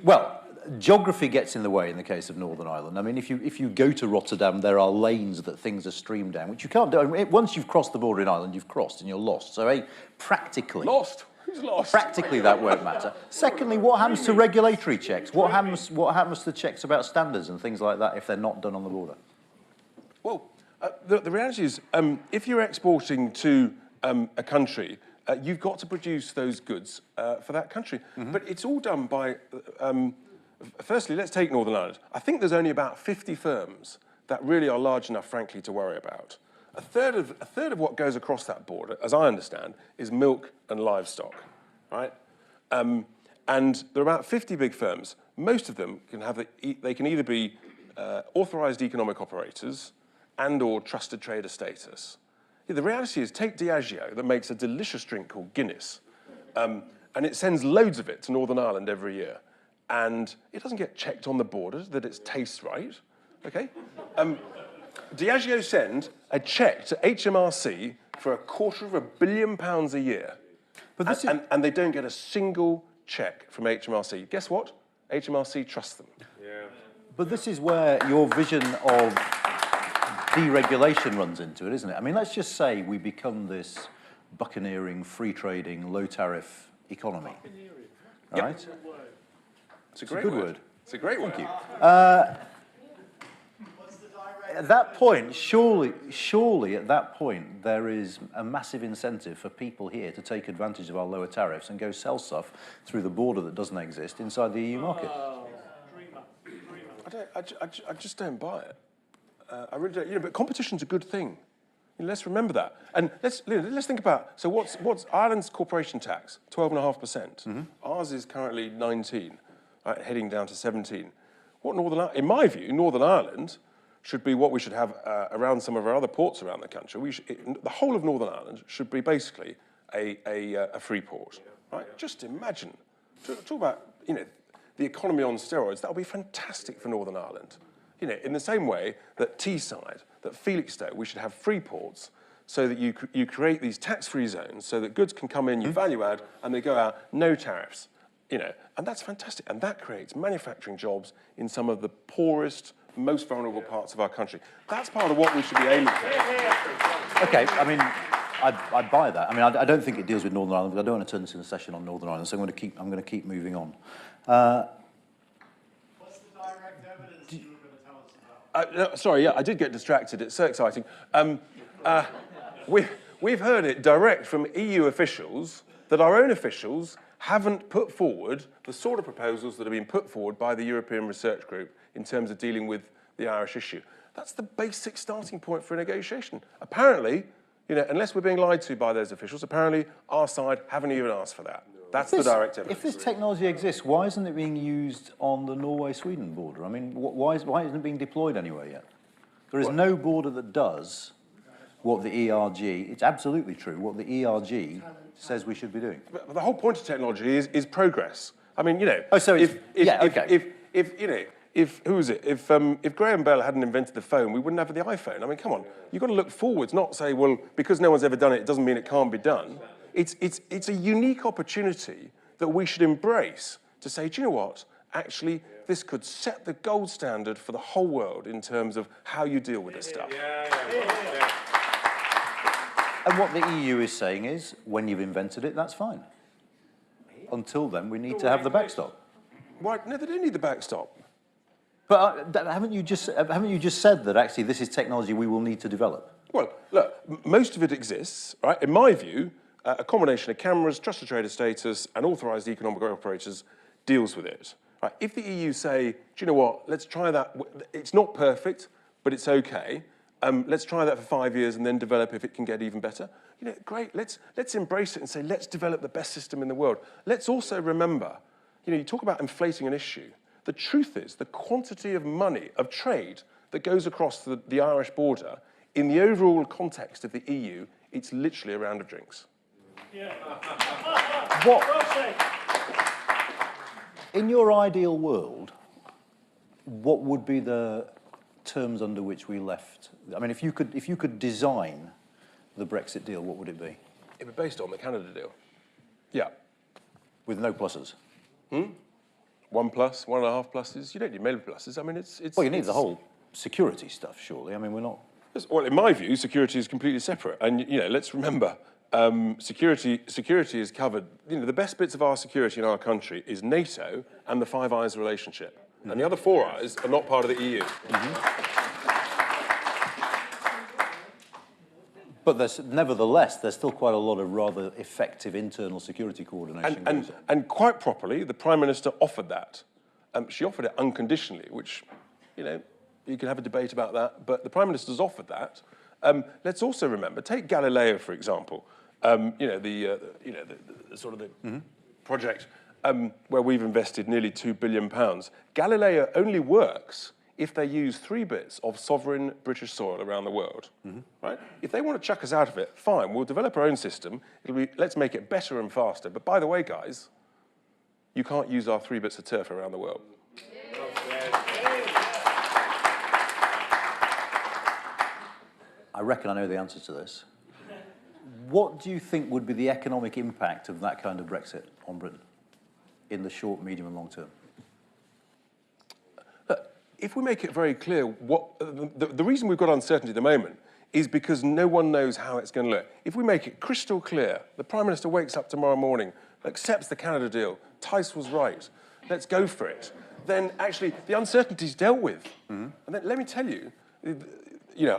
Well, geography gets in the way in the case of Northern Ireland. I mean, if you go to Rotterdam, there are lanes that things are streamed down, which you can't do. I mean, once you've crossed the border in Ireland, you've crossed and you're lost. So, practically... Lost? Who's lost? Practically, that won't matter. Secondly, what happens to regulatory checks? What happens to checks about standards and things like that if they're not done on the border? Well, the reality is, if you're exporting to a country, you've got to produce those goods for that country. Mm-hmm. But it's all done by, firstly, let's take Northern Ireland. I think there's only about 50 firms that really are large enough, frankly, to worry about. A third of what goes across that border, as I understand, is milk and livestock, right? And there are about 50 big firms. Most of them can either be authorised economic operators and/or trusted trader status. Yeah, the reality is, take Diageo, that makes a delicious drink called Guinness, and and it sends loads of it to Northern Ireland every year. And it doesn't get checked on the border that it tastes right, okay? Diageo send a cheque to HMRC for £250 million a year, But and they don't get a single cheque from HMRC. Guess what? HMRC trusts them. But this is where your vision of deregulation runs into it, isn't it? I mean, let's just say we become this buccaneering, free-trading, low-tariff economy. All right? It's a great good word. word. It's a great word. Thank you. At that point, surely at that point, there is a massive incentive for people here to take advantage of our lower tariffs and go sell stuff through the border that doesn't exist inside the EU market. I just don't buy it. I really don't. You know, but competition's a good thing. You know, let's remember that. And let's think about. So what's Ireland's corporation tax? 12.5%. Ours is currently 19, right, heading down to 17. In my view, Northern Ireland should be what we should have around some of our other ports around the country. The whole of Northern Ireland should be basically a free port. Right? Just imagine. Talk about, you know, the economy on steroids. That would be fantastic for Northern Ireland. You know, in the same way that Teesside, that Felixstowe, we should have free ports so that you create these tax-free zones so that goods can come in, you value add, and they go out, no tariffs. You know, and that's fantastic. And that creates manufacturing jobs in some of the poorest, most vulnerable parts of our country. That's part of what we should be aiming for. Okay, I mean, I buy that. I mean, I don't think it deals with Northern Ireland, because I don't want to turn this into a session on Northern Ireland, so I'm going to keep moving on. What's the direct evidence you were going to tell us about? Sorry, yeah, I did get distracted. It's so exciting. We've heard it direct from EU officials that our own officials haven't put forward the sort of proposals that have been put forward by the European Research Group in terms of dealing with the Irish issue. That's the basic starting point for a negotiation. Apparently, you know, unless we're being lied to by those officials, apparently our side haven't even asked for that. That's the direct evidence. If this technology exists, why isn't it being used on the Norway-Sweden border? I mean, why isn't it being deployed anywhere yet? There is no border that does what the ERG, it's absolutely true, what the ERG says we should be doing. But the whole point of technology is progress. I mean, you know, if Graham Bell hadn't invented the phone, we wouldn't have the iPhone. I mean, come on, you've got to look forwards, not say, well, because no one's ever done it, it doesn't mean it can't be done. It's a unique opportunity that we should embrace to say, do you know what? Actually, this could set the gold standard for the whole world in terms of how you deal with this stuff. And what the EU is saying is, when you've invented it, that's fine. Until then, we need to have the backstop. Why? No, they don't need the backstop. But haven't you just said that actually this is technology we will need to develop? Well, look, most of it exists, right? In my view, a combination of cameras, trusted trader status, and authorised economic operators deals with it. Right? If the EU say, do you know what? Let's try that. It's not perfect, but it's okay. Let's try that for 5 years and then develop if it can get even better. You know, great. Let's embrace it and say, let's develop the best system in the world. Let's also remember, you know, you talk about inflating an issue. The truth is, the quantity of money, of trade that goes across the Irish border, in the overall context of the EU, it's literally a round of drinks. Yeah. In your ideal world, what would be the terms under which we left? I mean, if you could design the Brexit deal, what would it be? It'd be based on the Canada deal. Yeah. With no pluses? 1+, 1.5 pluses. You don't need many pluses. I mean, it's... Well, you need the whole security stuff, surely. I mean, we're not... Well, in my view, security is completely separate. And, you know, let's remember, security is covered. You know, the best bits of our security in our country is NATO and the Five Eyes relationship. Mm-hmm. And the other Four Eyes are not part of the EU. Mm-hmm. But nevertheless, there's still quite a lot of rather effective internal security coordination. And quite properly, the Prime Minister offered that. She offered it unconditionally, which, you know, you can have a debate about that, but the Prime Minister's offered that. Let's also remember, take Galileo, for example, the project where we've invested nearly £2 billion. Galileo only works if they use 3 bits of sovereign British soil around the world, right? If they want to chuck us out of it, fine, we'll develop our own system. It'll be, let's make it better and faster. But by the way, guys, you can't use our 3 bits of turf around the world. I reckon I know the answer to this. What do you think would be the economic impact of that kind of Brexit on Britain in the short, medium and long term? If we make it very clear, the reason we've got uncertainty at the moment is because no one knows how it's going to look. If we make it crystal clear, the Prime Minister wakes up tomorrow morning, accepts the Canada deal, Tice was right, let's go for it, then actually the uncertainty's dealt with. And then let me tell you,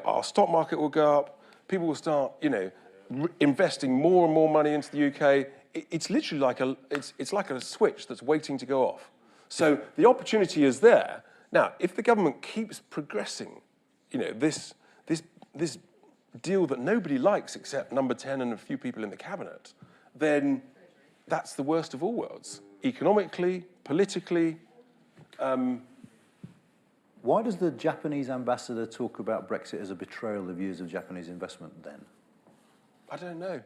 our stock market will go up, people will start, investing more and more money into the UK. It's literally like it's like a switch that's waiting to go off. So the opportunity is there. Now, if the government keeps progressing, this deal that nobody likes except Number 10 and a few people in the cabinet, then that's the worst of all worlds. Economically, politically. Why does the Japanese ambassador talk about Brexit as a betrayal of years of Japanese investment then? I don't know.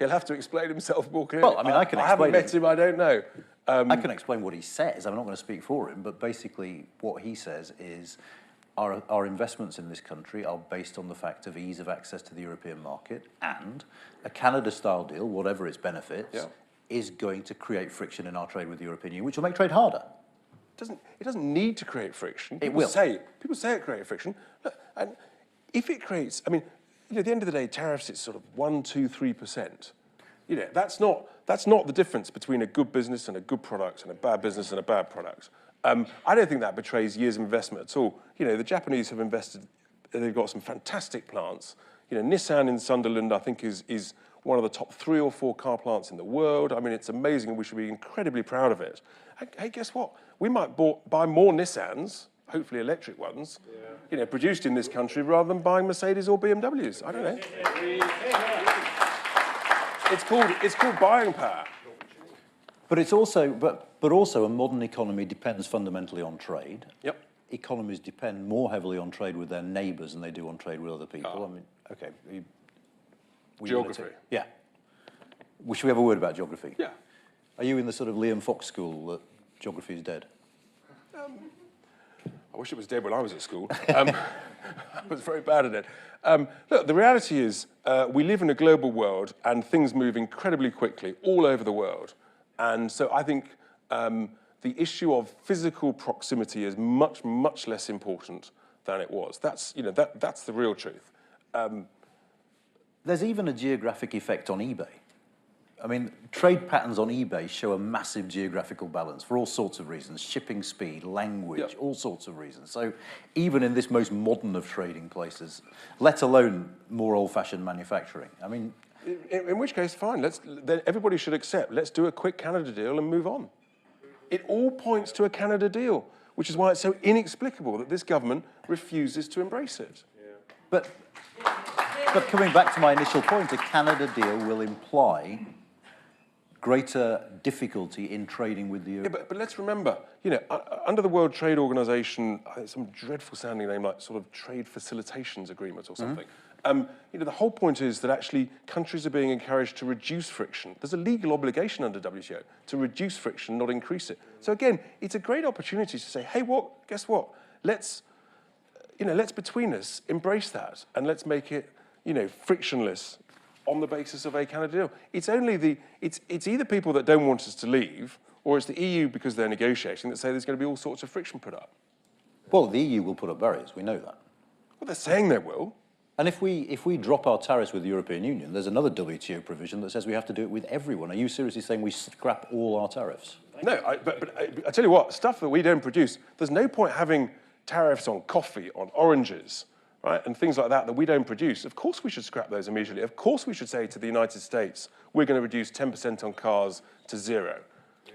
He'll have to explain himself more clearly. Well, I mean, I can explain. I haven't met him, I don't know. I can explain what he says. I'm not going to speak for him, but basically what he says is our investments in this country are based on the fact of ease of access to the European market, and a Canada-style deal, whatever its benefits, is going to create friction in our trade with the European Union, which will make trade harder. It doesn't need to create friction. It will. People say it creates friction. Look, and if it creates, at the end of the day, tariffs, it's sort of 1%, 2%, 3%. That's not the difference between a good business and a good product and a bad business and a bad product. I don't think that betrays years of investment at all. The Japanese have invested, they've got some fantastic plants. Nissan in Sunderland, I think, is one of the top 3 or 4 car plants in the world. It's amazing and we should be incredibly proud of it. Hey, guess what? We might buy more Nissans, hopefully electric ones, produced in this country rather than buying Mercedes or BMWs. I don't know. It's called buying power. But it's also, but also a modern economy depends fundamentally on trade. Yep. Economies depend more heavily on trade with their neighbours than they do on trade with other people. Okay. Geography. Yeah. Should we have a word about geography? Yeah. Are you in the sort of Liam Fox school that geography is dead? I wish it was dead when I was at school. I was very bad at it. Look, the reality is we live in a global world and things move incredibly quickly all over the world. And so I think the issue of physical proximity is much, much less important than it was. That's the real truth. There's even a geographic effect on eBay. Trade patterns on eBay show a massive geographical balance for all sorts of reasons, shipping speed, language, all sorts of reasons. So even in this most modern of trading places, let alone more old-fashioned manufacturing, In which case, fine, then everybody should accept, let's do a quick Canada deal and move on. It all points to a Canada deal, which is why it's so inexplicable that this government refuses to embrace it. But coming back to my initial point, a Canada deal will imply greater difficulty in trading with the Europe. Yeah, but let's remember, under the World Trade Organization, some dreadful sounding name like sort of Trade Facilitations Agreement or something. The whole point is that actually countries are being encouraged to reduce friction. There's a legal obligation under WTO to reduce friction, not increase it. So again, it's a great opportunity to say, hey, guess what? Let's between us embrace that and let's make it, frictionless on the basis of a Canada deal. It's either people that don't want us to leave, or it's the EU because they're negotiating that say there's going to be all sorts of friction put up. Well, the EU will put up barriers. We know that. Well, they're saying they will. And if we drop our tariffs with the European Union, there's another WTO provision that says we have to do it with everyone. Are you seriously saying we scrap all our tariffs? No, but I tell you what, stuff that we don't produce, there's no point having tariffs on coffee, on oranges, right, and things like that we don't produce. Of course we should scrap those immediately. Of course we should say to the United States, we're going to reduce 10% on cars to 0.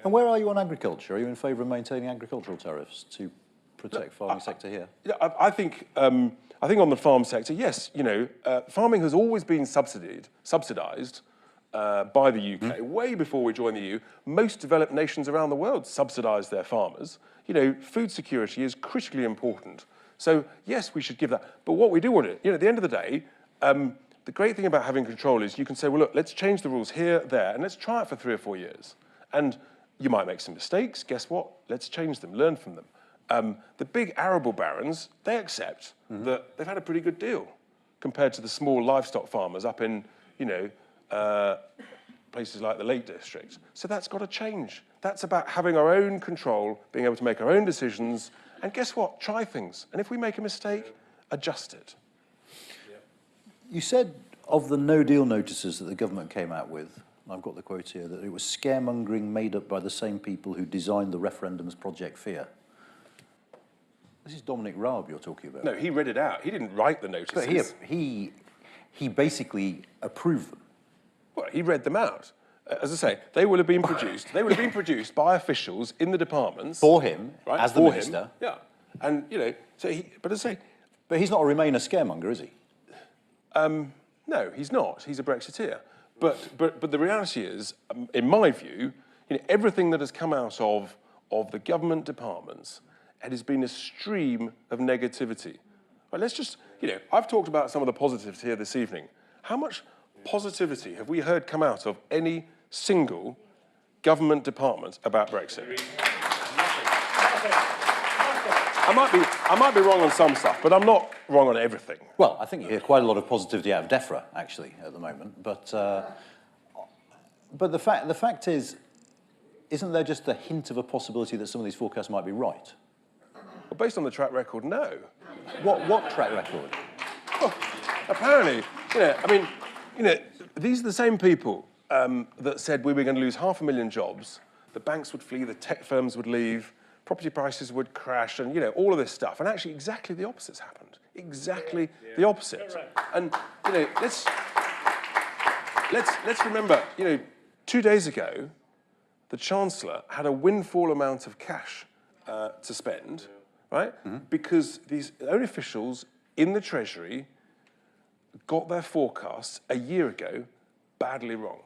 And where are you on agriculture? Are you in favour of maintaining agricultural tariffs to protect farming sector here? Yeah, I think on the farm sector, yes. Farming has always been subsidised, by the UK, way before we joined the EU. Most developed nations around the world subsidise their farmers. You know, food security is critically important. So yes, we should give that. But what we do want it, you know, at the end of the day, the great thing about having control is you can say, well, look, let's change the rules here, there, and let's try it for 3 or 4 years. And you might make some mistakes. Guess what? Let's change them, learn from them. The big arable barons, they accept that they've had a pretty good deal compared to the small livestock farmers up in, you know, places like the Lake District. So that's got to change. That's about having our own control, being able to make our own decisions, and guess what? Try things. And if we make a mistake, adjust it. You said of the no-deal notices that the government came out with, and I've got the quote here, that it was scaremongering made up by the same people who designed the referendum's Project Fear. This is Dominic Raab you're talking about. No, he read it out. He didn't write the notices. But he basically approved them. Well, he read them out. As I say, they will have been produced. They will have been produced by officials in the departments For him, right? as the For minister. him, yeah. And you know, so but as I say, But he's not a Remainer scaremonger, is he? no, he's not. He's a Brexiteer. But the reality is, in my view, you know, everything that has come out of the government departments, it has been a stream of negativity. Right, let's just, you know, I've talked about some of the positives here this evening. How much positivity have we heard come out of any single government department about Brexit? I might be wrong on some stuff, but I'm not wrong on everything. Well, I think you hear quite a lot of positivity out of DEFRA, actually, at the moment. But the fact is, isn't there just a hint of a possibility that some of these forecasts might be right? Well, based on the track record, no. What track record? Well, apparently, you know, I mean, you know, these are the same people that said we were going to lose 500,000 jobs, the banks would flee, the tech firms would leave, property prices would crash, and, you know, all of this stuff. And actually, exactly the opposite's happened. Exactly the opposite. And, you know, let's remember, you know, 2 days ago, the Chancellor had a windfall amount of cash to spend, right? Because these own officials in the Treasury got their forecasts a year ago badly wrong.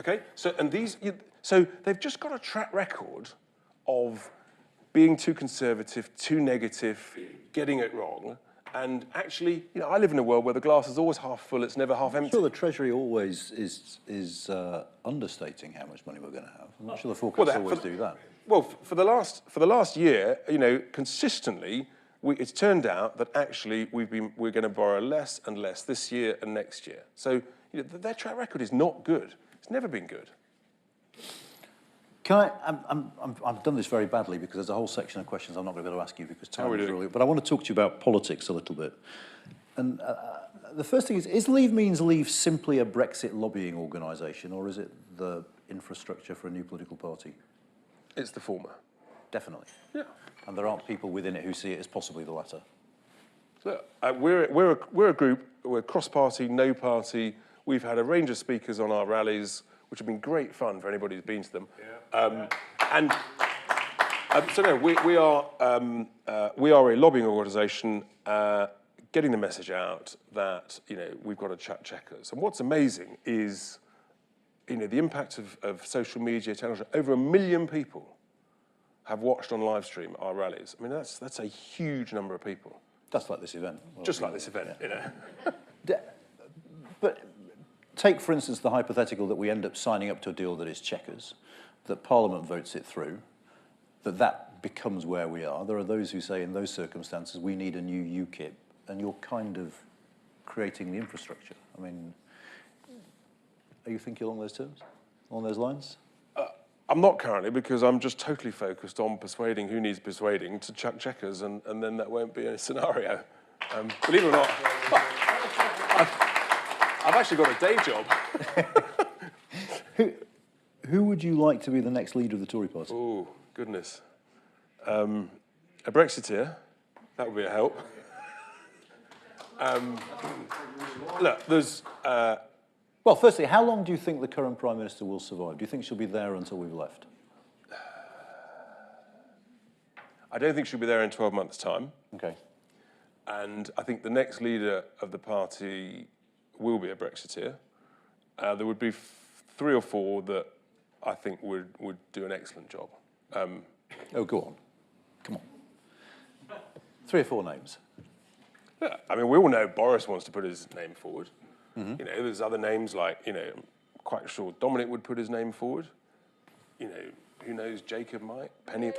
Okay, so so they've just got a track record of being too conservative, too negative, getting it wrong. And actually, you know, I live in a world where the glass is always half full, it's never half empty. I'm sure the Treasury always is understating how much money we're going to have. I'm not sure the forecasts always do that. Well, for the last year, you know, consistently, it's turned out that actually we're going to borrow less and less this year and next year. So, you know, their track record is not good. It's never been good. I've done this very badly because there's a whole section of questions I'm not going to be able to ask you because time is really... But I want to talk to you about politics a little bit. And the first thing is Leave Means Leave simply a Brexit lobbying organisation, or is it the infrastructure for a new political party? It's the former. Definitely. Yeah. And there aren't people within it who see it as possibly the latter. Look, we're a group, we're cross-party, no party. We've had a range of speakers on our rallies, which have been great fun for anybody who's been to them. So no, we are a lobbying organisation getting the message out that, you know, we've got to chuck checkers. And what's amazing is, you know, the impact of social media, technology. Over 1 million people have watched on live stream our rallies. I mean, that's a huge number of people. Just like this event. Just like this event, you know. But take, for instance, the hypothetical that we end up signing up to a deal that is checkers, that Parliament votes it through, that becomes where we are. There are those who say in those circumstances we need a new UKIP, and you're kind of creating the infrastructure. I mean, are you thinking along those terms, along those lines? I'm not currently, because I'm just totally focused on persuading who needs persuading to chuck checkers, and then that won't be a scenario. Believe it or not, I've actually got a day job. Who would you like to be the next leader of the Tory party? Oh, goodness. A Brexiteer, that would be a help. Look, there's... Well, firstly, how long do you think the current Prime Minister will survive? Do you think she'll be there until we've left? I don't think she'll be there in 12 months' time. Okay. And I think the next leader of the party will be a Brexiteer. there would be 3 or 4 that I think would do an excellent job. Oh, go on. Come on. 3 or 4 names. Yeah, I mean, we all know Boris wants to put his name forward. You know, there's other names like, you know, I'm quite sure Dominic would put his name forward. You know, who knows, Jacob might, Penny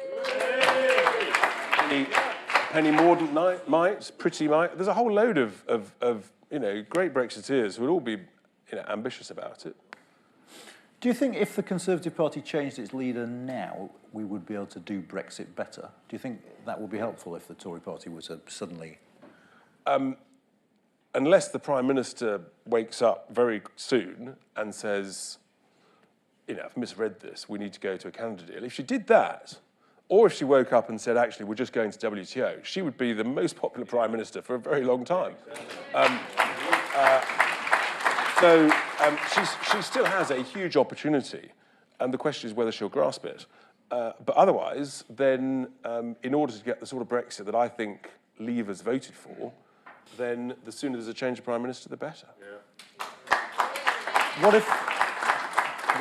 Mordaunt might, Pretty might. There's a whole load of you know, great Brexiteers who would all be, you know, ambitious about it. Do you think if the Conservative Party changed its leader now, we would be able to do Brexit better? Do you think that would be helpful if the Tory Party were to suddenly... Unless the Prime Minister wakes up very soon and says, you know, I've misread this, we need to go to a Canada deal. If she did that, or if she woke up and said, actually, we're just going to WTO, she would be the most popular Prime Minister for a very long time. So she still has a huge opportunity, and the question is whether she'll grasp it. But otherwise, then, in order to get the sort of Brexit that I think Leavers voted for, then the sooner there's a change of Prime Minister, the better. Yeah.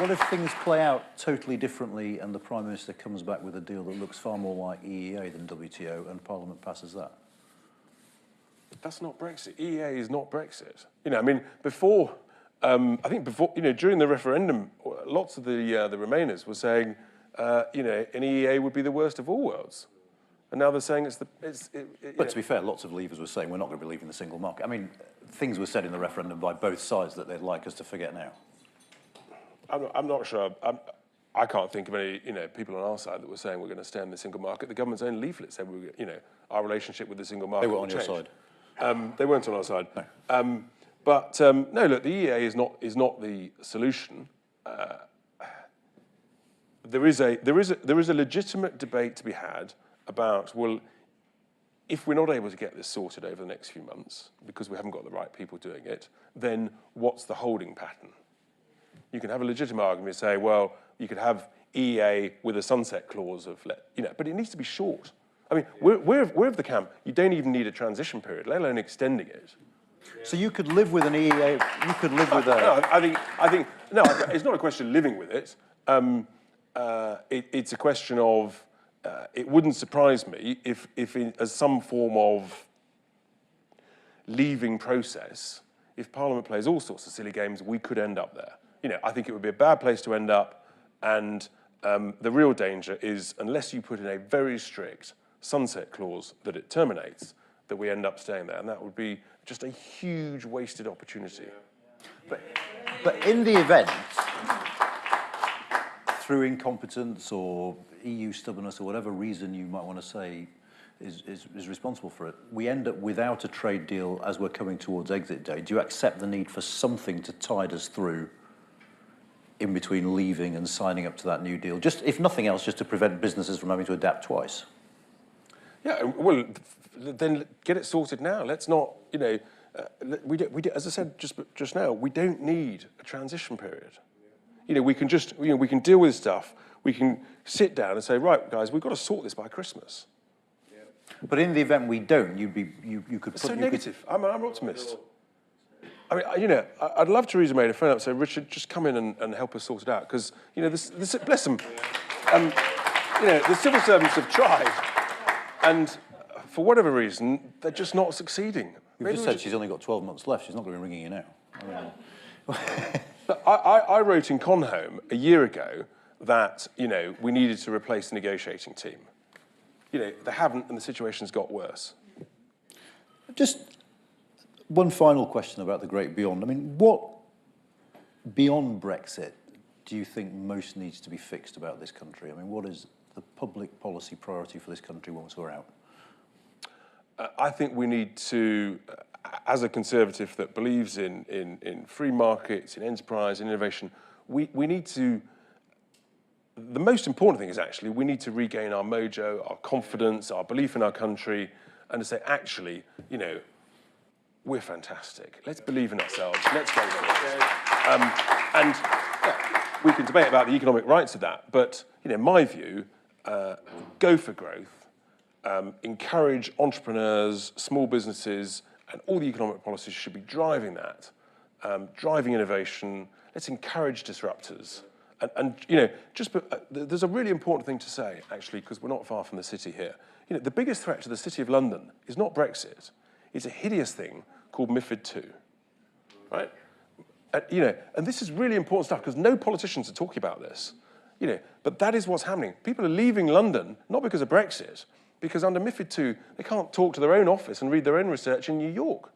What if things play out totally differently and the Prime Minister comes back with a deal that looks far more like EEA than WTO and Parliament passes that? That's not Brexit. EEA is not Brexit. You know, I mean, before, I think before, you know, during the referendum, lots of the Remainers were saying, you know, an EEA would be the worst of all worlds. And now they're saying But to be fair, lots of Leavers were saying we're not going to be leaving the single market. I mean, things were said in the referendum by both sides that they'd like us to forget now. I'm not sure. I can't think of any, you know, people on our side that were saying we're going to stay in the single market. The government's own leaflet said, you know, our relationship with the single market They were will on your change. side. They weren't on our side. No. But no, look, the EEA is not the solution. There is a legitimate debate to be had about, well, if we're not able to get this sorted over the next few months because we haven't got the right people doing it, then what's the holding pattern? You can have a legitimate argument and say, well, you could have EEA with a sunset clause of, you know, but it needs to be short. I mean, we're of the camp, you don't even need a transition period, let alone extending it. So you could live with an EEA, you could live with a... No, I think, no, it's not a question of living with it. It's a question of, it wouldn't surprise me if as some form of leaving process, if Parliament plays all sorts of silly games, we could end up there. You know, I think it would be a bad place to end up, and the real danger is, unless you put in a very strict sunset clause that it terminates, that we end up staying there, and that would be just a huge wasted opportunity. But in the event, through incompetence or EU stubbornness or whatever reason you might want to say is responsible for it, we end up without a trade deal as we're coming towards exit day. Do you accept the need for something to tide us through in between leaving and signing up to that new deal? Just, if nothing else, just to prevent businesses from having to adapt twice. Yeah, well, then get it sorted now. Let's not, you know, as I said just now, we don't need a transition period. You know, we can just, you know, we can deal with stuff. We can sit down and say, right, guys, we've got to sort this by Christmas. Yeah. But in the event we don't, you could put... It's so negative. I'm an optimist. I mean, you know, I'd love Theresa May to phone up and say, Richard, just come in and help us sort it out. Because, you know, this bless them, you know, the civil servants have tried. And for whatever reason, they're just not succeeding. You've just said she's only got 12 months left. She's not going to be ringing you now. I wrote in Conhome a year ago that, you know, we needed to replace the negotiating team. You know, they haven't, and the situation's got worse. Just one final question about the great beyond. I mean, what beyond Brexit do you think most needs to be fixed about this country? I mean, what is the public policy priority for this country once we're out? I think we need to, as a Conservative that believes in free markets, in enterprise, in innovation, we need to, the most important thing is actually we need to regain our mojo, our confidence, our belief in our country, and to say, actually, you know, we're fantastic. Let's believe in ourselves. Let's go for it. And yeah, we can debate about the economic rights of that, but, you know, my view, go for growth, encourage entrepreneurs, small businesses, and all the economic policies should be driving that. driving innovation. Let's encourage disruptors. And there's a really important thing to say, actually, because we're not far from the city here. The biggest threat to the City of London is not Brexit. It's a hideous thing called MiFID II, right? And this is really important stuff because no politicians are talking about this. But that is what's happening. People are leaving London, not because of Brexit, because under MiFID II, they can't talk to their own office and read their own research in New York.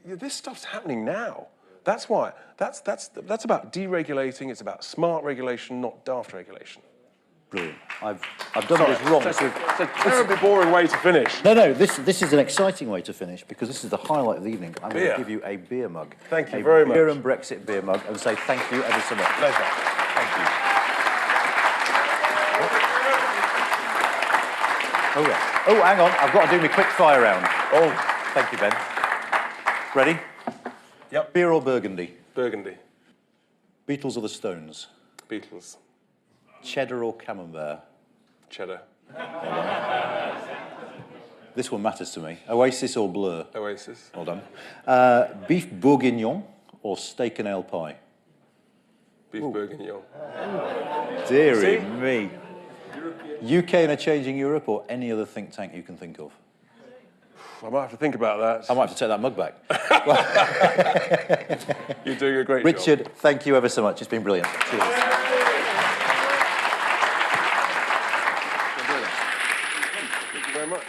This stuff's happening now. That's why. That's about deregulating. It's about smart regulation, not daft regulation. Brilliant. I've done this wrong. It's a terribly boring way to finish. No, this is an exciting way to finish because this is the highlight of the evening. I'm going to give you a beer mug. Thank you very much. A beer and Brexit beer mug and say thank you ever so much. Pleasure. Thank you. Oh, yeah. Oh, hang on. I've got to do my quick fire round. Oh, thank you, Ben. Ready? Yep. Beer or Burgundy? Burgundy. Beatles or the Stones? Beatles. Cheddar or Camembert? Cheddar. This one matters to me. Oasis or Blur? Oasis. Well done. Beef bourguignon or steak and ale pie? Beef bourguignon. Dearie me. UK in a changing Europe or any other think tank you can think of? I might have to think about that. I might have to take that mug back. You're doing a great job. Richard, thank you ever so much. It's been brilliant. Cheers. Thank you very much.